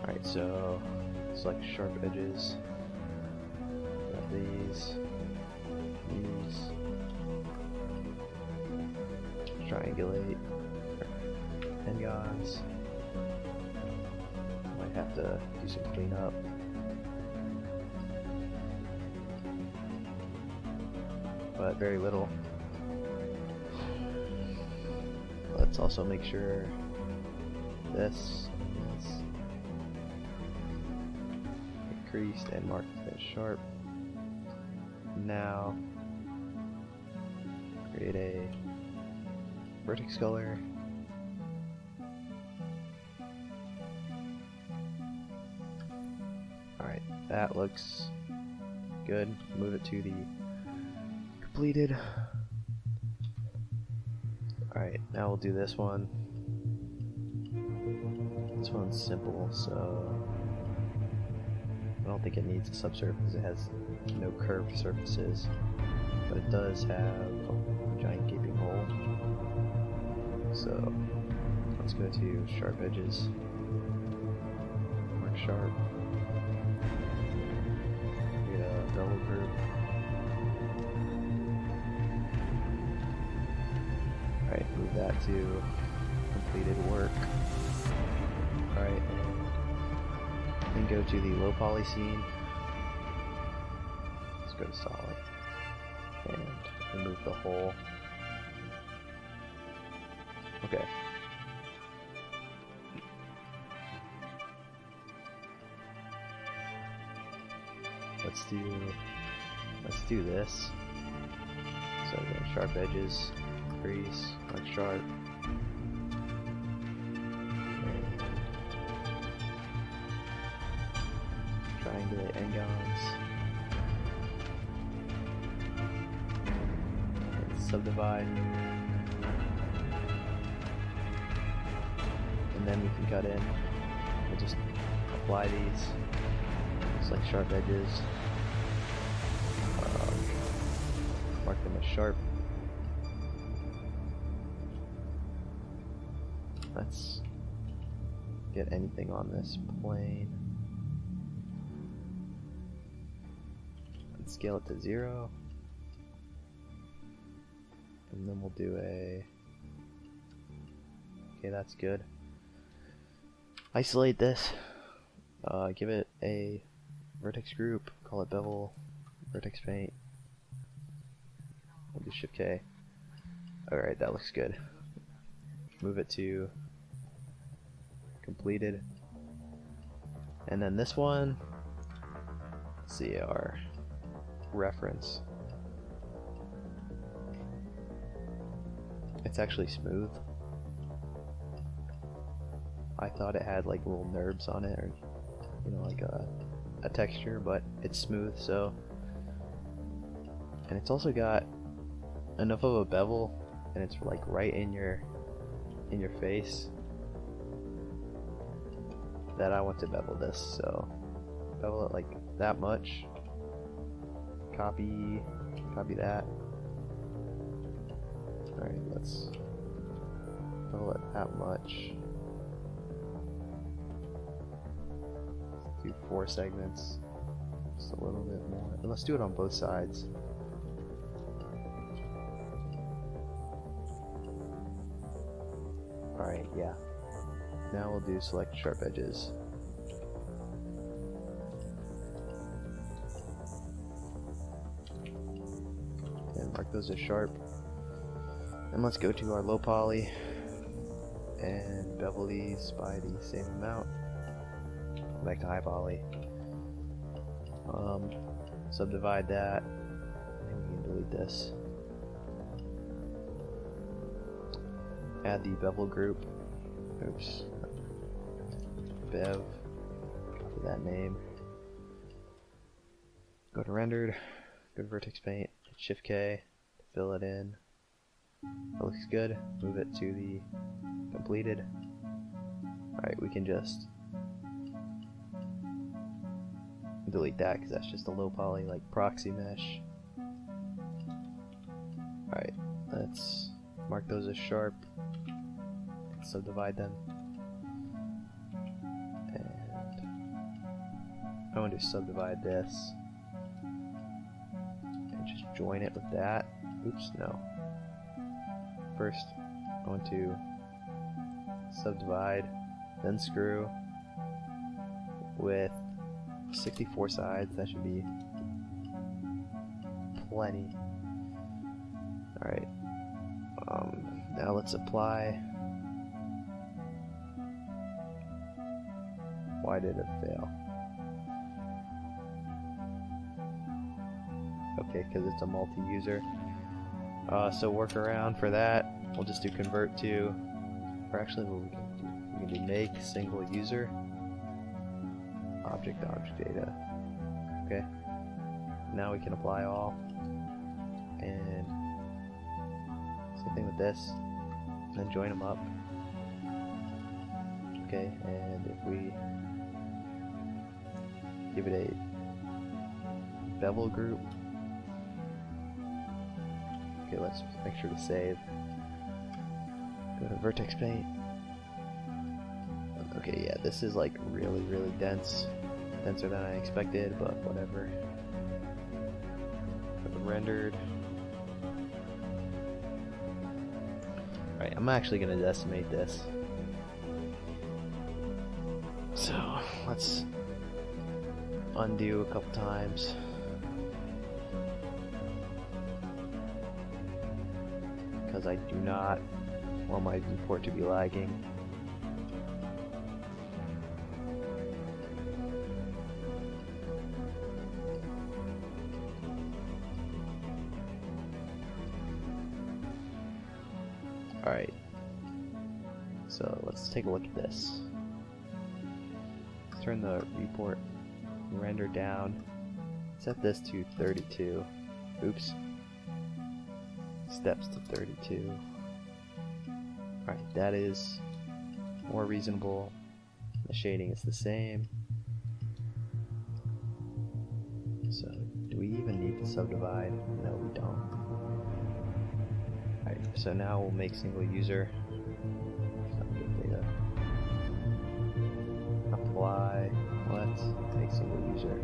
Alright, so select sharp edges. Got these. Triangulate. Pengons. Might have to do some cleanup. But very little. Let's also make sure this is increased and marked as sharp. Now create a vertex color. Alright, that looks good. Move it to the completed. Alright, now we'll do this one. This one's simple, so I don't think it needs a subsurface. It has no curved surfaces, but it does have a giant gaping hole. So let's go to sharp edges. Mark sharp. Get a double group. Alright, move that to completed work. Alright, then go to the low poly scene. Let's go to solid. And remove the hole. Okay. Let's do this. So again, sharp edges, crease, mark sharp. Triangulate engons. And subdivide. And then we can cut in. We'll just apply these. Select sharp edges. Mark them as sharp. Let's get anything on this plane. Let's scale it to 0. And then we'll do a Okay, that's good. Isolate this. Give it a vertex group. Call it bevel vertex paint. We'll do Shift K. Alright, that looks good. Move it to completed. And then this one, let's see our reference. It's actually smooth. I thought it had like little NURBS on it, or you know, like a texture, but it's smooth. So, and it's also got enough of a bevel, and it's like right in your face, that I want to bevel this. So bevel it like that much. Copy that. Alright, let's bevel it that much. Let's do 4 segments. Just a little bit more. And let's do it on both sides. Alright, yeah. Now we'll do select sharp edges. And mark those as sharp. And let's go to our low poly and bevel these by the same amount. Go back to high poly. Subdivide that. And we can delete this. Add the bevel group. Oops. Bev. Copy that name. Go to rendered. Go to vertex paint. Hit Shift K. Fill it in. That looks good. Move it to the completed. Alright, we can just delete that because that's just a low poly like proxy mesh. Alright, let's mark those as sharp. Subdivide them. And I want to subdivide this. And just join it with that. Oops, no. First, I want to subdivide, then screw with 64 sides. That should be plenty. Alright. Now let's apply. Why did it fail? Okay, because it's a multi-user. So workaround for that, we'll just do convert to, or actually what we can do make single user object data. Okay. Now we can apply all, and same thing with this, and then join them up. Okay, and if we give it a bevel group. Okay, let's make sure to save. Go to vertex paint. Okay, yeah, this is like really dense. Denser than I expected, but whatever. Go to rendered. Alright, I'm actually gonna decimate this. So, let's undo a couple times. Because I do not want my viewport to be lagging. Alright, so let's take a look at this. Let's turn the viewport render down. Set this to 32. Oops. Steps to 32. Alright, that is more reasonable. The shading is the same. So, do we even need to subdivide? No, we don't. Alright, so now we'll make single user. Data. Apply. Let's make single user.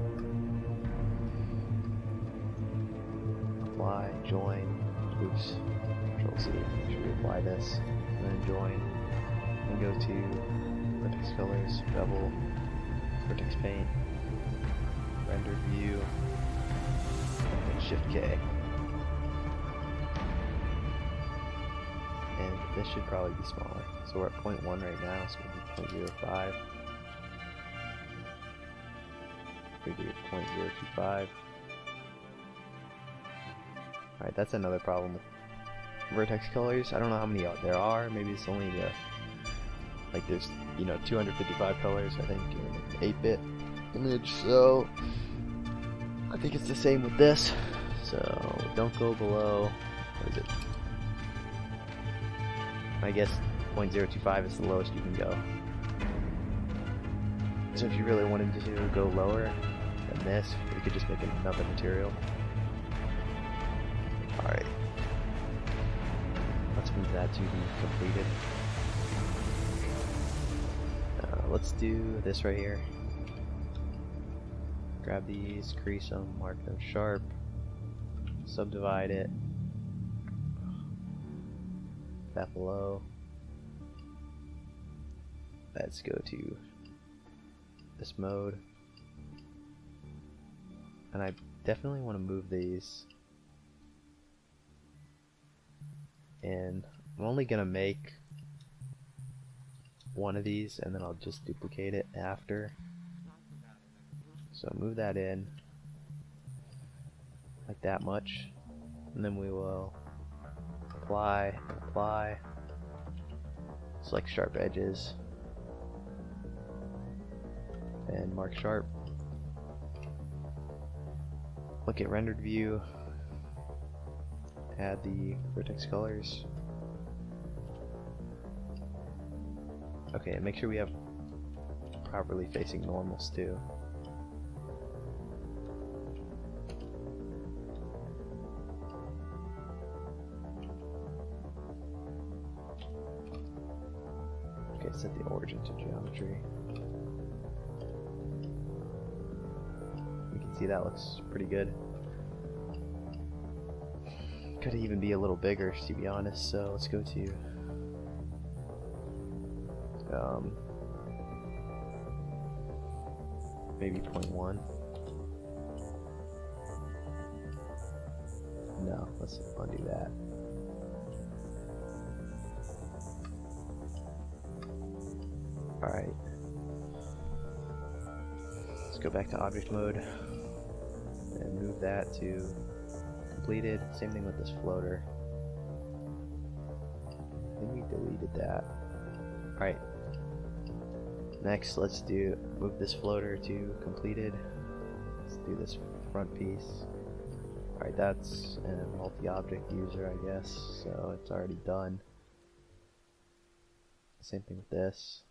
Apply, join. Oops. Control C. Make sure we apply this. And then join. and go to vertex colors, bevel, vertex paint, rendered view, and shift K. And this should probably be smaller. So we're at 0.1 right now, so we'll do 0.05. We do 0.025. Alright, that's another problem with vertex colors. I don't know how many there are. Maybe it's only the, like there's, 255 colors, I think, in 8-bit image. So I think it's the same with this. So don't go below, what is it? I guess 0.025 is the lowest you can go. So if you really wanted to go lower than this, we could just make another material. Alright. Let's move that to be completed. Let's do this right here. Grab these, crease them, mark them sharp, subdivide it. That below. Let's go to this mode. And I definitely want to move these. And I'm only gonna make one of these and then I'll just duplicate it after. So move that in like that much, and then we will apply, select sharp edges, and mark sharp. Look at rendered view, add the vertex colors. Okay, and make sure we have properly facing normals too. Okay, set the origin to geometry. You can see that looks pretty good. Could even be a little bigger, to be honest, so let's go to maybe 0.1. No, let's undo that. Alright. Let's go back to object mode and move that to completed. Same thing with this floater. I think we deleted that. Alright. Next, let's move this floater to completed. Let's do this front piece. Alright, that's a multi-object user, I guess, so it's already done. Same thing with this.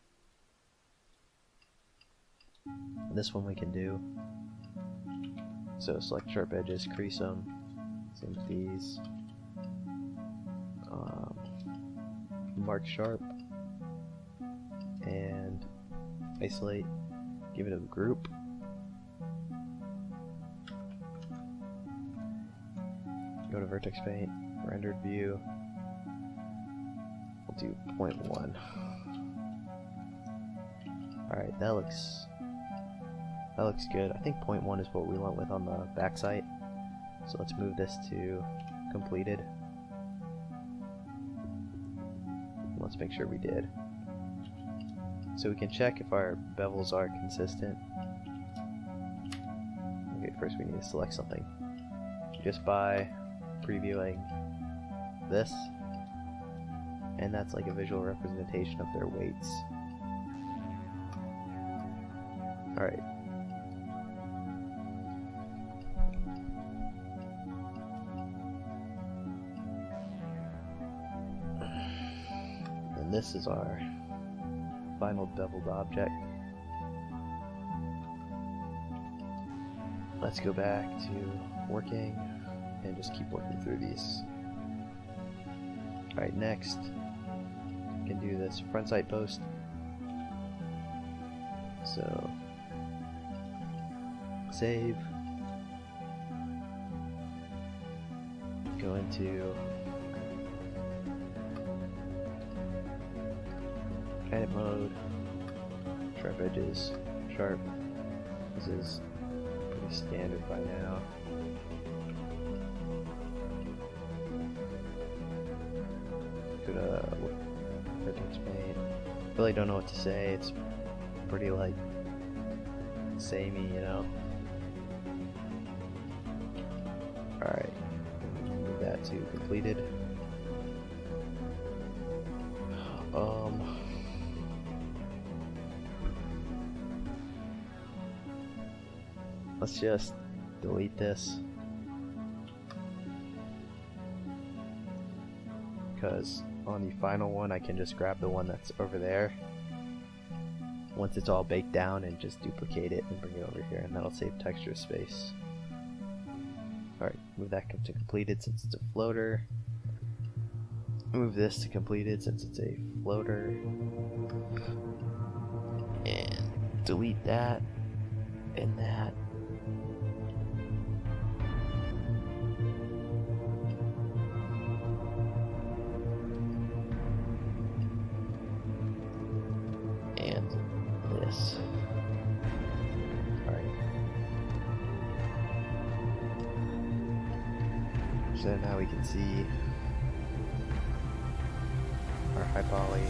This one we can do. So select sharp edges, crease them. Same with these. Mark sharp. And isolate. Give it a group. Go to vertex paint, rendered view. We'll do 0.1. Alright, that looks good. I think 0.1 is what we went with on the backside. So let's move this to completed. Let's make sure we did. So we can check if our bevels are consistent. Okay, first we need to select something. Just by previewing this. And that's like a visual representation of their weights. Alright. And this is our final beveled object. Let's go back to working and just keep working through these. Alright, next we can do this front sight post. So save, go into edit mode, sharp edges, sharp. This is pretty standard by now. Go to vertex paint. Really don't know what to say. It's pretty like samey, you know. Alright, move that to completed. Let's just delete this, because on the final one I can just grab the one that's over there once it's all baked down and just duplicate it and bring it over here, and that'll save texture space. Alright, move that to completed since it's a floater. Move this to completed since it's a floater. And delete that and that. And this. Alright. So now we can see our high poly.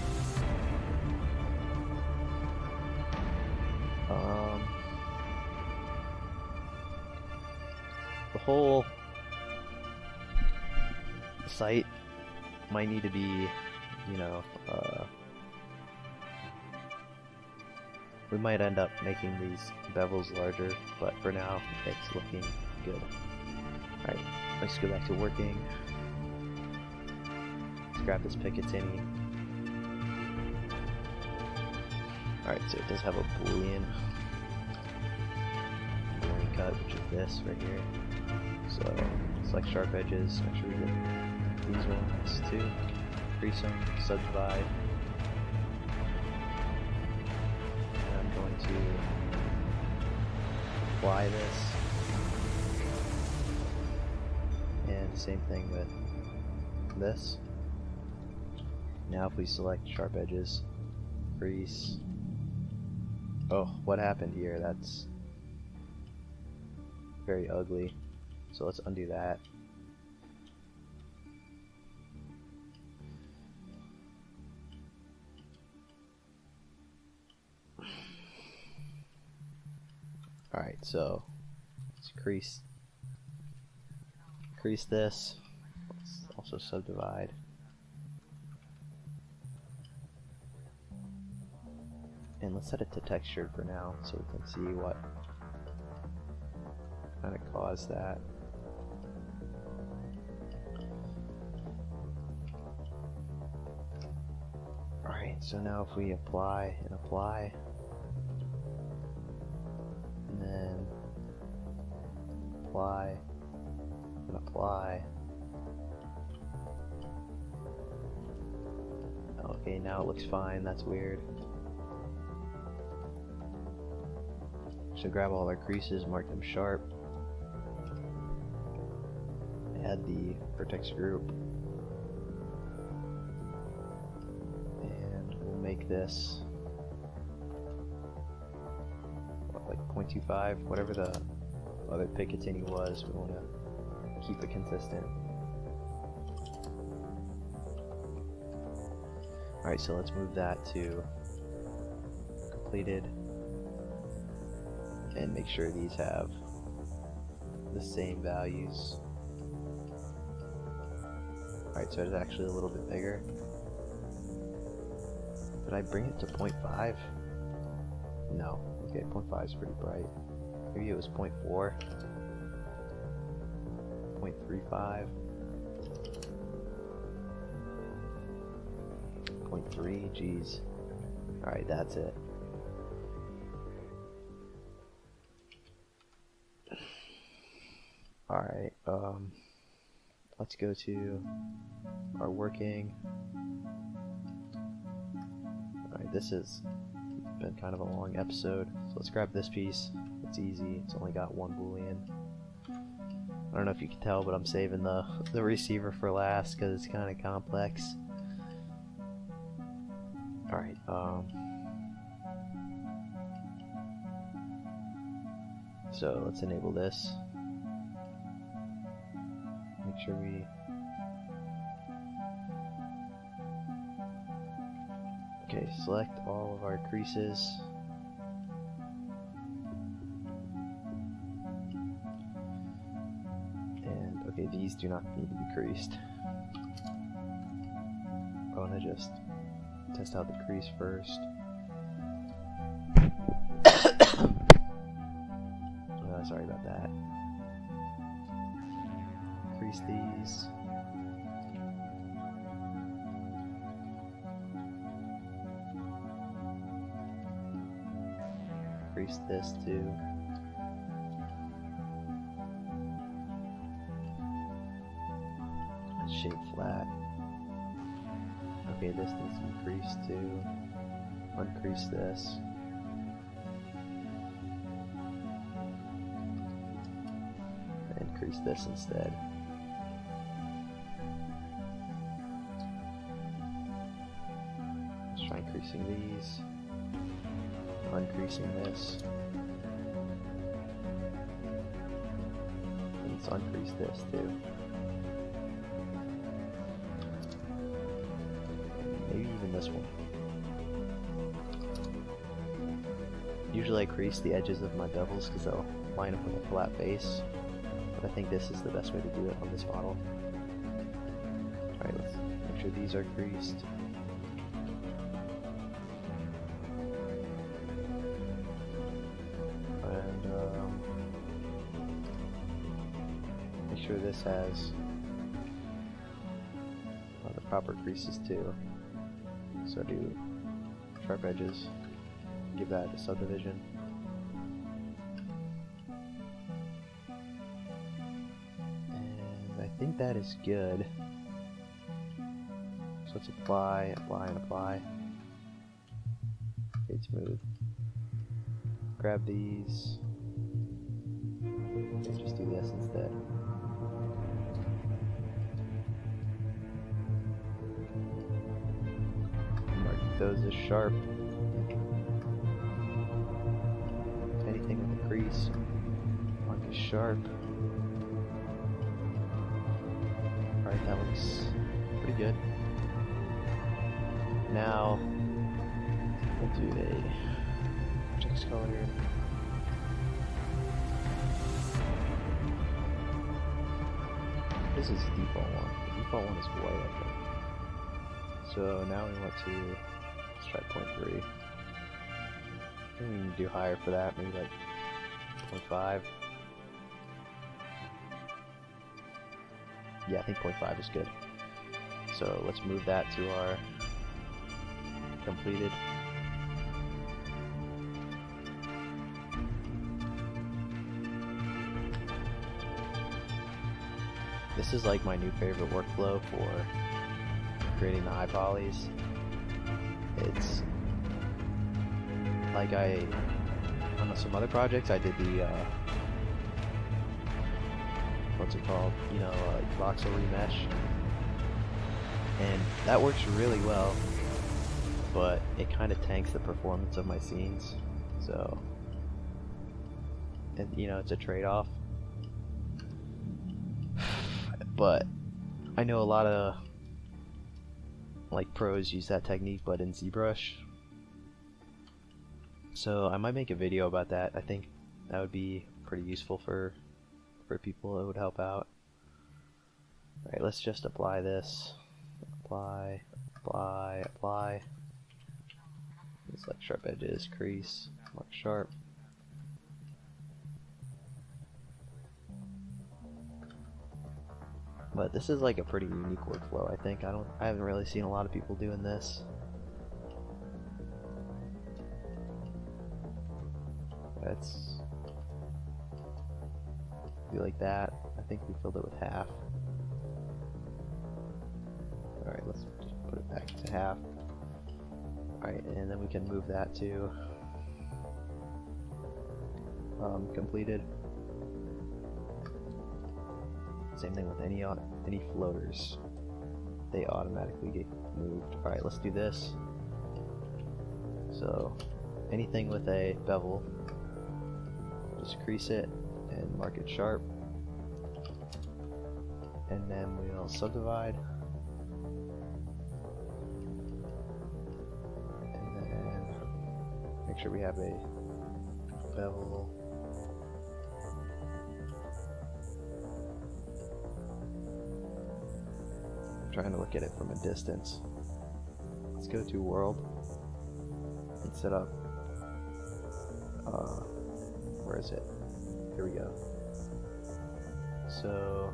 The whole site might need to be, you know, we might end up making these bevels larger, but for now it's looking good. Alright, let's go back to working. Let's grab this Picatinny. Alright, so it does have a boolean cut, which is this right here. So select sharp edges, make sure we get these ones too. Crease them, subdivide. And I'm going to apply this. And the same thing with this. Now if we select sharp edges, crease. Oh, what happened here? That's very ugly. So let's undo that. Alright, so let's crease this. Let's also subdivide. And let's set it to textured for now so we can see what kind of caused that. Alright, so now if we apply and apply, and then apply and apply. Okay, now it looks fine. That's weird. So grab all our creases, mark them sharp, add the vertex group, and we'll make this what, like 0.25, whatever the other Picatinny was. We want to keep it consistent. Alright, so let's move that to completed. And make sure these have the same values. Alright, so it's actually a little bit bigger. Did I bring it to 0.5? No. Okay, 0.5 is pretty bright. Maybe it was 0.4. 0.35. 0.3, geez. Alright, that's it. Alright, let's go to our working. Alright, this has been kind of a long episode, so let's grab this piece. It's easy, it's only got one boolean. I don't know if you can tell, but I'm saving the receiver for last because it's kind of complex. Alright, so let's enable this. Make sure we... Okay, select all of our creases. And, okay, these do not need to be creased. I want to just test out the crease first. Sorry about that. Crease these. Crease this too. Shape flat. Okay, this needs to be creased too. Uncrease this. And crease this instead. Let's try creasing these. Uncreasing this. And let's uncrease this too. Maybe even this one. Usually I crease the edges of my bevels because they'll line up with a flat base, but I think this is the best way to do it on this model. Alright, let's make sure these are creased. And make sure this has the proper creases too. So do sharp edges, give that a subdivision. And I think that is good. So let's apply, apply, and apply. Fade smooth. Grab these. And just do this instead. Those as sharp. Anything with a crease, mark as sharp. Alright, that looks pretty good. Now, we'll do a text color. This is the default one. The default one is white, I think. So now we want to... Let's try 0.3. I think we can do higher for that, maybe like 0.5. Yeah, I think 0.5 is good. So let's move that to our completed. This is like my new favorite workflow for creating the high polys. It's like on some other projects I did the what's it called, you know, like voxel remesh, and that works really well, but it kind of tanks the performance of my scenes. So, and you know, it's a trade-off. But I know a lot of like pros use that technique, but in ZBrush. So I might make a video about that. I think that would be pretty useful for people. It would help out. Alright, let's just apply this. Apply, apply, apply. Select sharp edges, crease, mark sharp. But this is like a pretty unique workflow, I think. I haven't really seen a lot of people doing this. Let's do like that. I think we filled it with half. Alright, let's just put it back to half. Alright, and then we can move that to completed. Same thing with any floaters. They automatically get moved. Alright, let's do this. So anything with a bevel, just crease it and mark it sharp, and then we'll subdivide, and then make sure we have a bevel. I'm trying to look at it from a distance. Let's go to world and set up, where is it? Here we go. So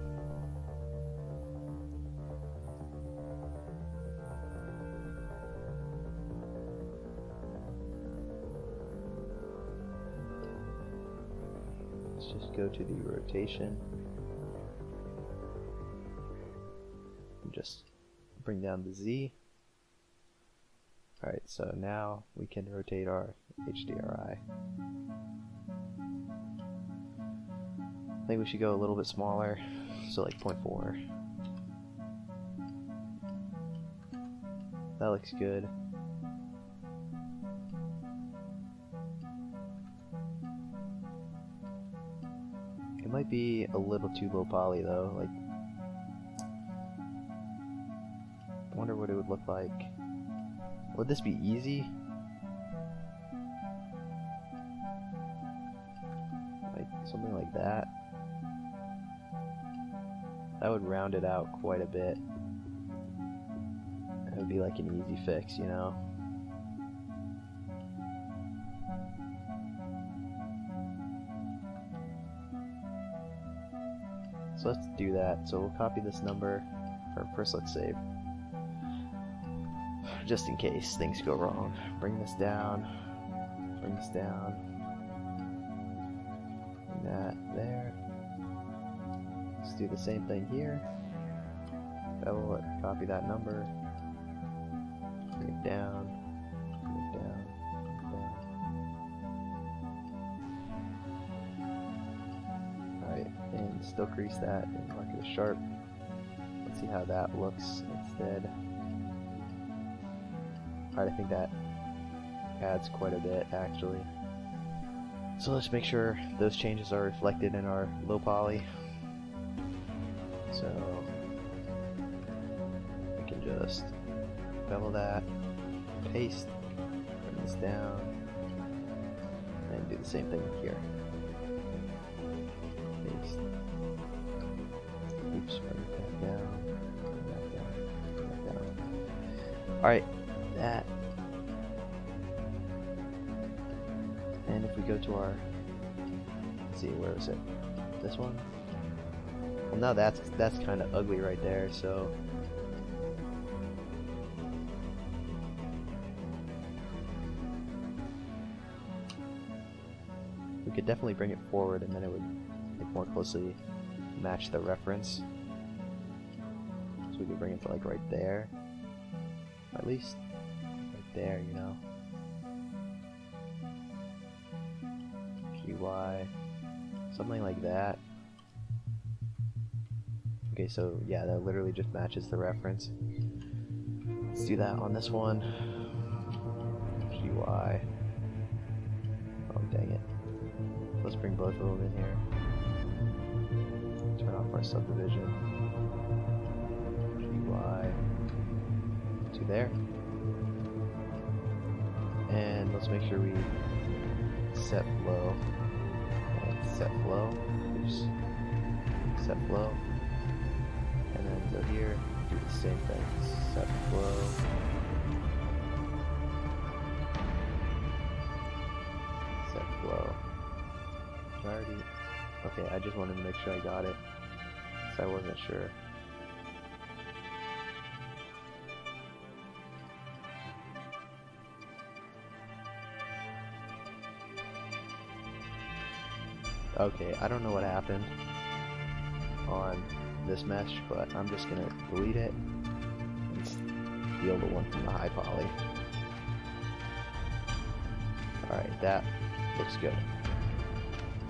let's just go to the rotation and just bring down the Z. Alright, so now we can rotate our HDRI. I think we should go a little bit smaller, so like 0.4. That looks good. It might be a little too low poly though, like, I wonder what it would look like. Would this be easy? Like something like that. That would round it out quite a bit. It would be like an easy fix, you know? So let's do that. So we'll copy this number, or first let's save. Just in case things go wrong. Bring this down. Bring this down. Bring that there. Let's do the same thing here. Bevel it, copy that number. Bring it down. Bring it down. Down. Alright, and still crease that and mark it as sharp. Let's see how that looks instead. Alright, I think that adds quite a bit actually. So let's make sure those changes are reflected in our low poly. So we can just bevel that, paste, bring this down, and do the same thing here. Paste. Oops, bring that down, bring that down, bring that down. Alright. That, and if we go to our, let's see, where is it? This one? Well, now that's kind of ugly right there. So we could definitely bring it forward, and then it would like more closely match the reference. So we could bring it to like right there, at least. There, you know. QY, something like that. Okay, so yeah, that literally just matches the reference. Let's do that on this one. GY. Oh, dang it. Let's bring both of them in here. Turn off our subdivision. GY to there. And let's make sure we set flow. And set flow. Oops. Set flow. And then go here, do the same thing. Set flow. Set flow. Already. Okay, I just wanted to make sure I got it, so I wasn't sure. Okay, I don't know what happened on this mesh, but I'm just gonna delete it and steal the one from the high poly. Alright, that looks good.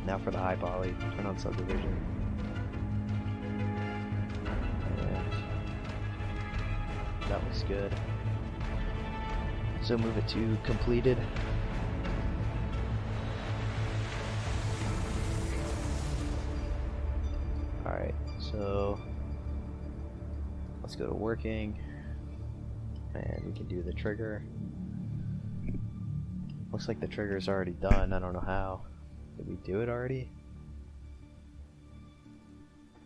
Now for the high poly, turn on subdivision. And that looks good. So move it to completed. Alright, so let's go to working, and we can do the trigger. Looks like the trigger is already done. I don't know how. Did we do it already?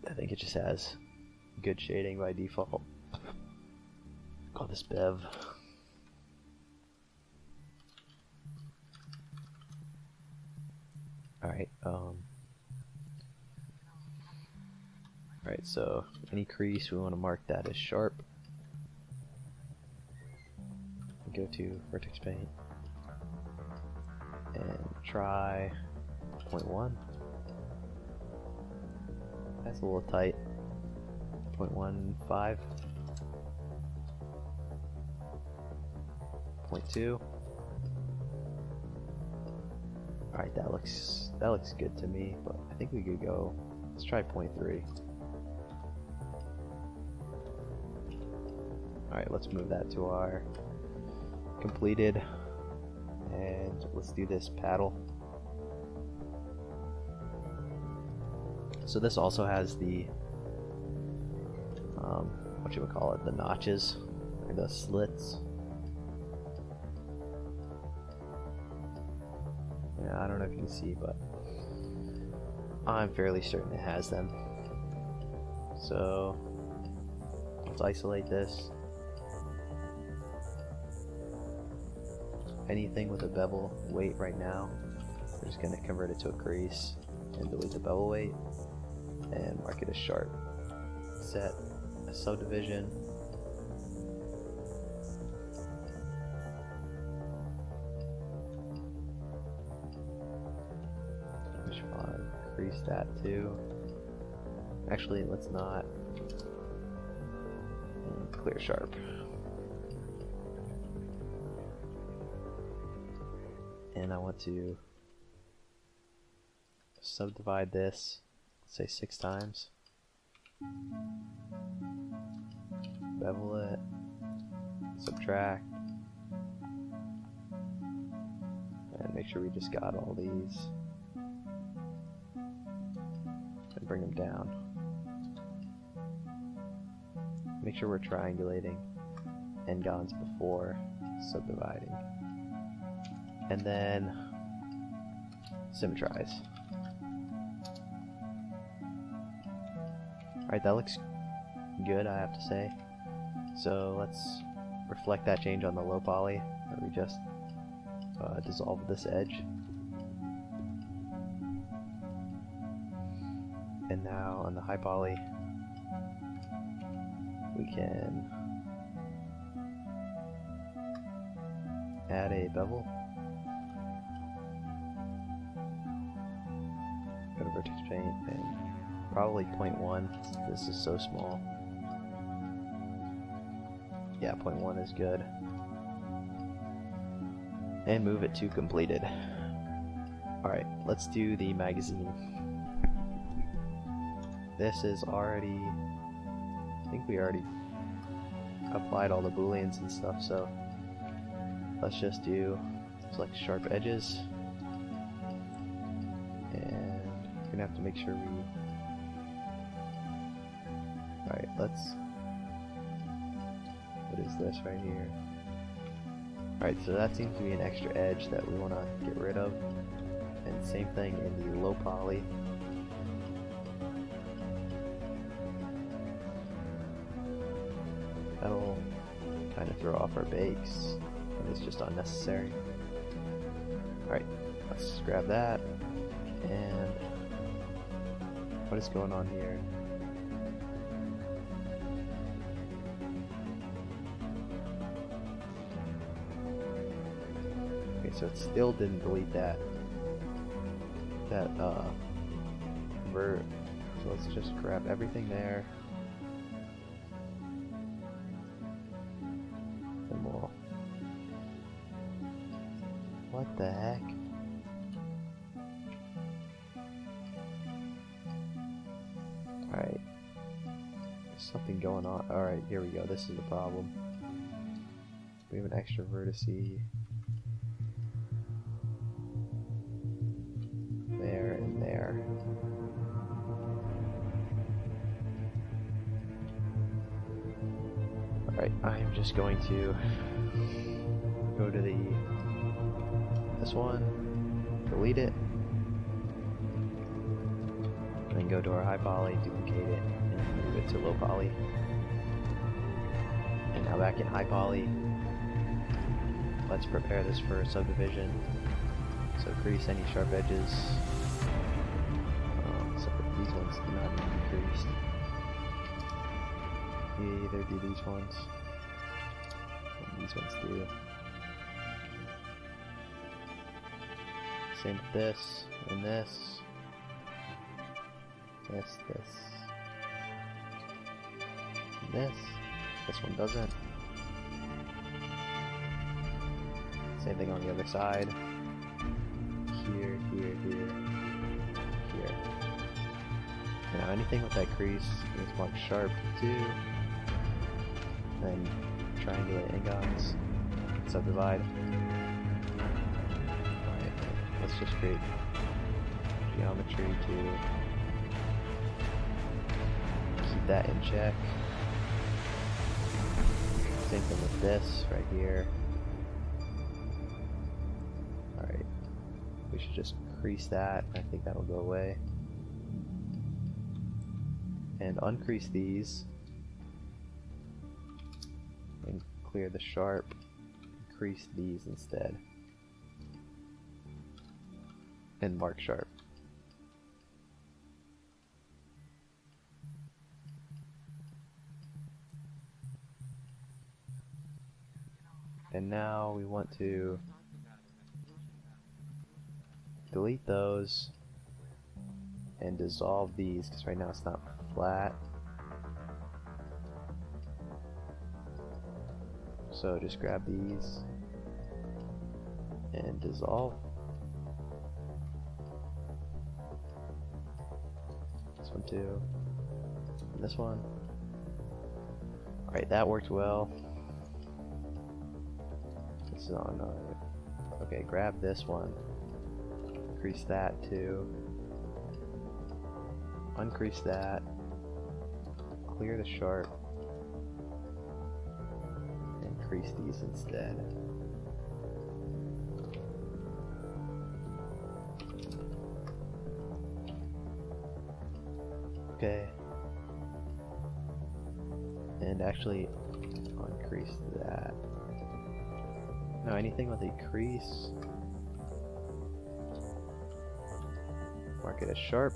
I think it just has good shading by default. Call this Bev. Alright, Alright, so any crease we want to mark that as sharp. Go to vertex paint and try 0.1. That's a little tight. 0.15. 0.2. Alright, that looks good to me, but I think we could go, let's try 0.3. Alright, let's move that to our completed, and let's do this paddle. So this also has the what you would call it, the notches, or the slits. Yeah, I don't know if you can see, but I'm fairly certain it has them. So let's isolate this. Anything with a bevel weight right now, we're just going to convert it to a crease and delete the bevel weight and mark it as sharp. Set a subdivision. Which one? Crease that too. Actually, let's not. Clear sharp. And I want to subdivide this, let's say 6 times. Bevel it, subtract, and make sure we just got all these, and bring them down. Make sure we're triangulating n-gons before subdividing. And then symmetrize. Alright, that looks good, I have to say. So let's reflect that change on the low poly, where we just dissolve this edge. And now on the high poly, we can add a bevel. Go to vertex paint and probably 0.1. This is so small. Yeah, 0.1 is good. And move it to completed. Alright, let's do the magazine. This is already, I think we already applied all the booleans and stuff, so let's just do select sharp edges. We're gonna have to make sure we. Alright, let's. What is this right here? Alright, so that seems to be an extra edge that we want to get rid of. And same thing in the low poly. That'll kind of throw off our bakes, and it's just unnecessary. Alright, let's grab that, and what is going on here? Okay, so it still didn't delete that vert. So let's just grab everything there. And we'll. What the heck? Alright. There's something going on. Alright, here we go. This is the problem. we have an extra vertex there and there. Alright, I'm just going to go to this one, delete it, and then go to our high poly, duplicate it, and move it to low poly. And now back in high poly, let's prepare this for a subdivision. So crease any sharp edges, except that these ones do not need to be creased. You either do these ones, and these ones do. Same with this, and this, this, and this. This one doesn't. Same thing on the other side. Here, here, here, here. Now anything with that crease is marked sharp too. Then triangulate n-gons, subdivide. Alright, let's just create geometry to keep that in check. Same thing with this right here. Alright, we should just crease that. I think that'll go away. And uncrease these. And clear the sharp. Crease these instead. And mark sharp. And now we want to delete those and dissolve these, because right now it's not flat. So just grab these and dissolve. This one too. And this one. Alright, that worked well. This is on okay, grab this one. Crease that too. Uncrease that. Clear the sharp. And crease these instead. Okay. And actually uncrease that. Now anything with a crease, mark it as sharp.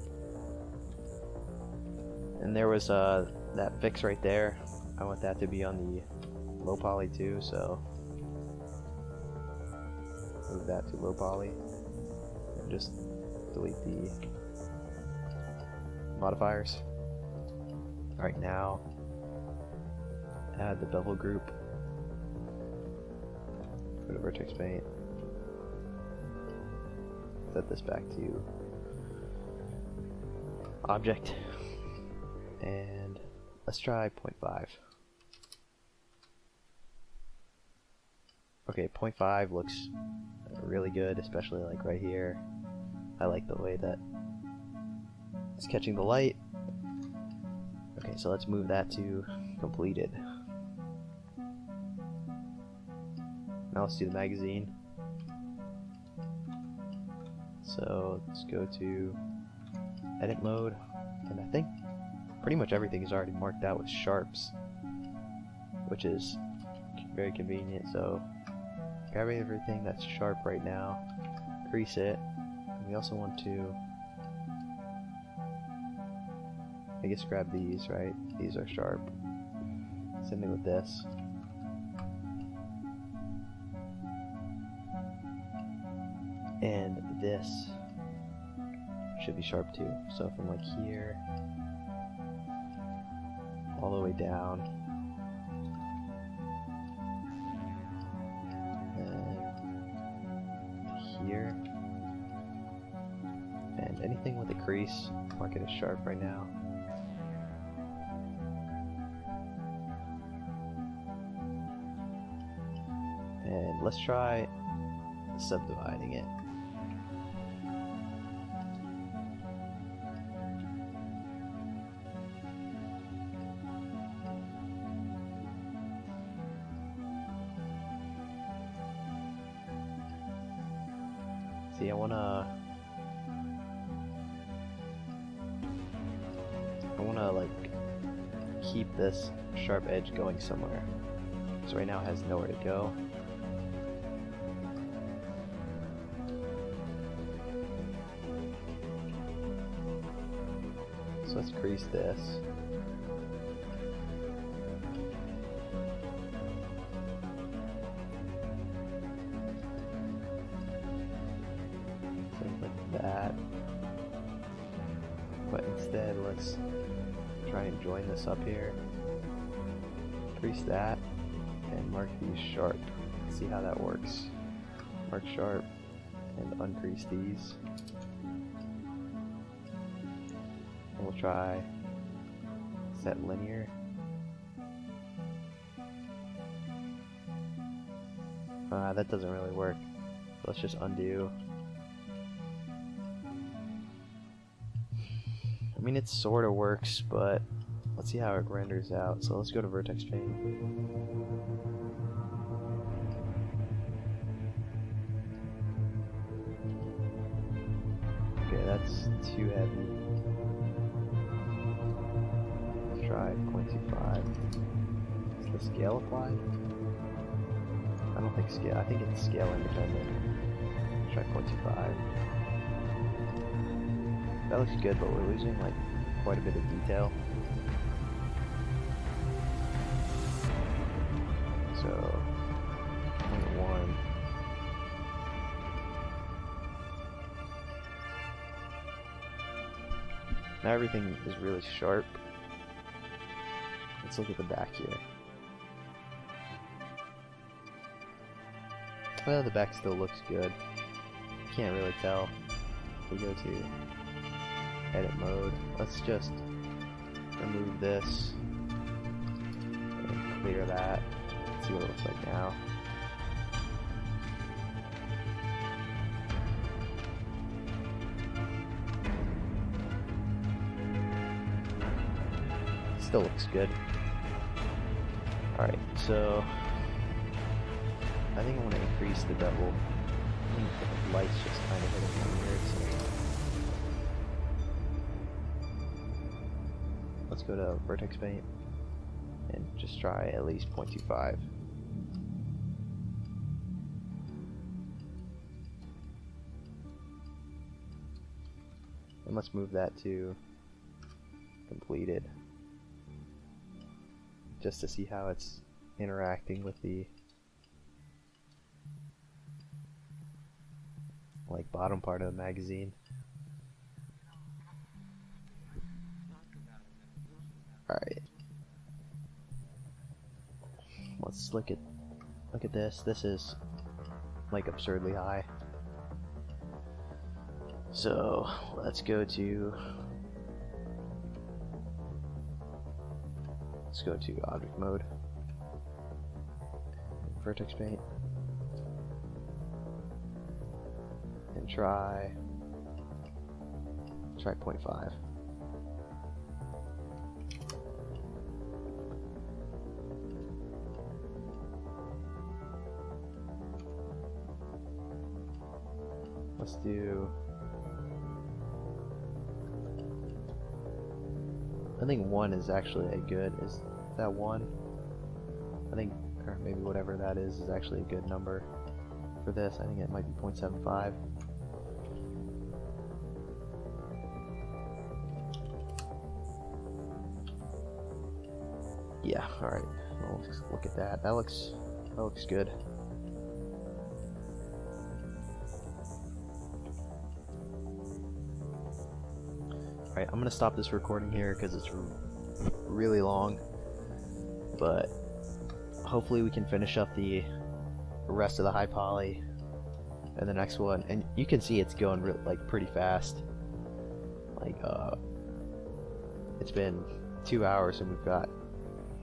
And there was that fix right there. I want that to be on the low poly too, so move that to low poly and just delete the modifiers. Alright, now add the bevel group. Go to vertex paint. Set this back to object. And let's try 0.5. Okay, 0.5 looks really good, especially like right here. I like the way that it's catching the light. Okay, so let's move that to completed. Now let's do the magazine. So let's go to edit mode, and I think pretty much everything is already marked out with sharps, which is very convenient. So grab everything that's sharp right now, crease it, and we also want to, I guess, grab these, right? These are sharp. Same thing with this. And this should be sharp too. So from like here all the way down, and here, and anything with a crease, mark it as sharp right now. And let's try subdividing it. See, I wanna like keep this sharp edge going somewhere. So right now it has nowhere to go. So let's crease this. Something like that. But instead, let's try and join this up here. Crease that and mark these sharp. See how that works. Mark sharp and uncrease these. And we'll try set linear. That doesn't really work. So let's just undo. I mean, it sort of works, but let's see how it renders out. So let's go to vertex paint. Okay, that's too heavy. Let's try 0.25. Is the scale applied? I don't think scale. I think it's scale independent. Let's try 0.25. That looks good, but we're losing like quite a bit of detail. So 0.1. Now everything is really sharp. Let's look at the back here. Well, the back still looks good. Can't really tell. If we go to edit mode, let's just remove this and clear that. Let's see what it looks like now. Still looks good. Alright, so I think I want to increase the double. I think the light's just kind of hitting my ears. Let's go to vertex paint and just try at least 0.25. And let's move that to completed, just to see how it's interacting with the like bottom part of the magazine. Alright. Let's look at this. This is like absurdly high. So let's go to object mode. Vertex paint. And try 0.5. Let's do, I think 1 is actually a good, is that 1? I think, or maybe whatever that is actually a good number for this. I think it might be 0.75. Yeah, alright. Well, let's look at that. That looks good. Alright, I'm gonna stop this recording here because it's really long, but hopefully we can finish up the rest of the high poly and the next one. And you can see it's going like pretty fast. Like it's been 2 hours and we've got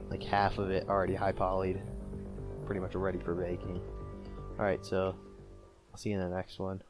like half of it already high polyed, pretty much ready for baking. Alright, so I'll see you in the next one.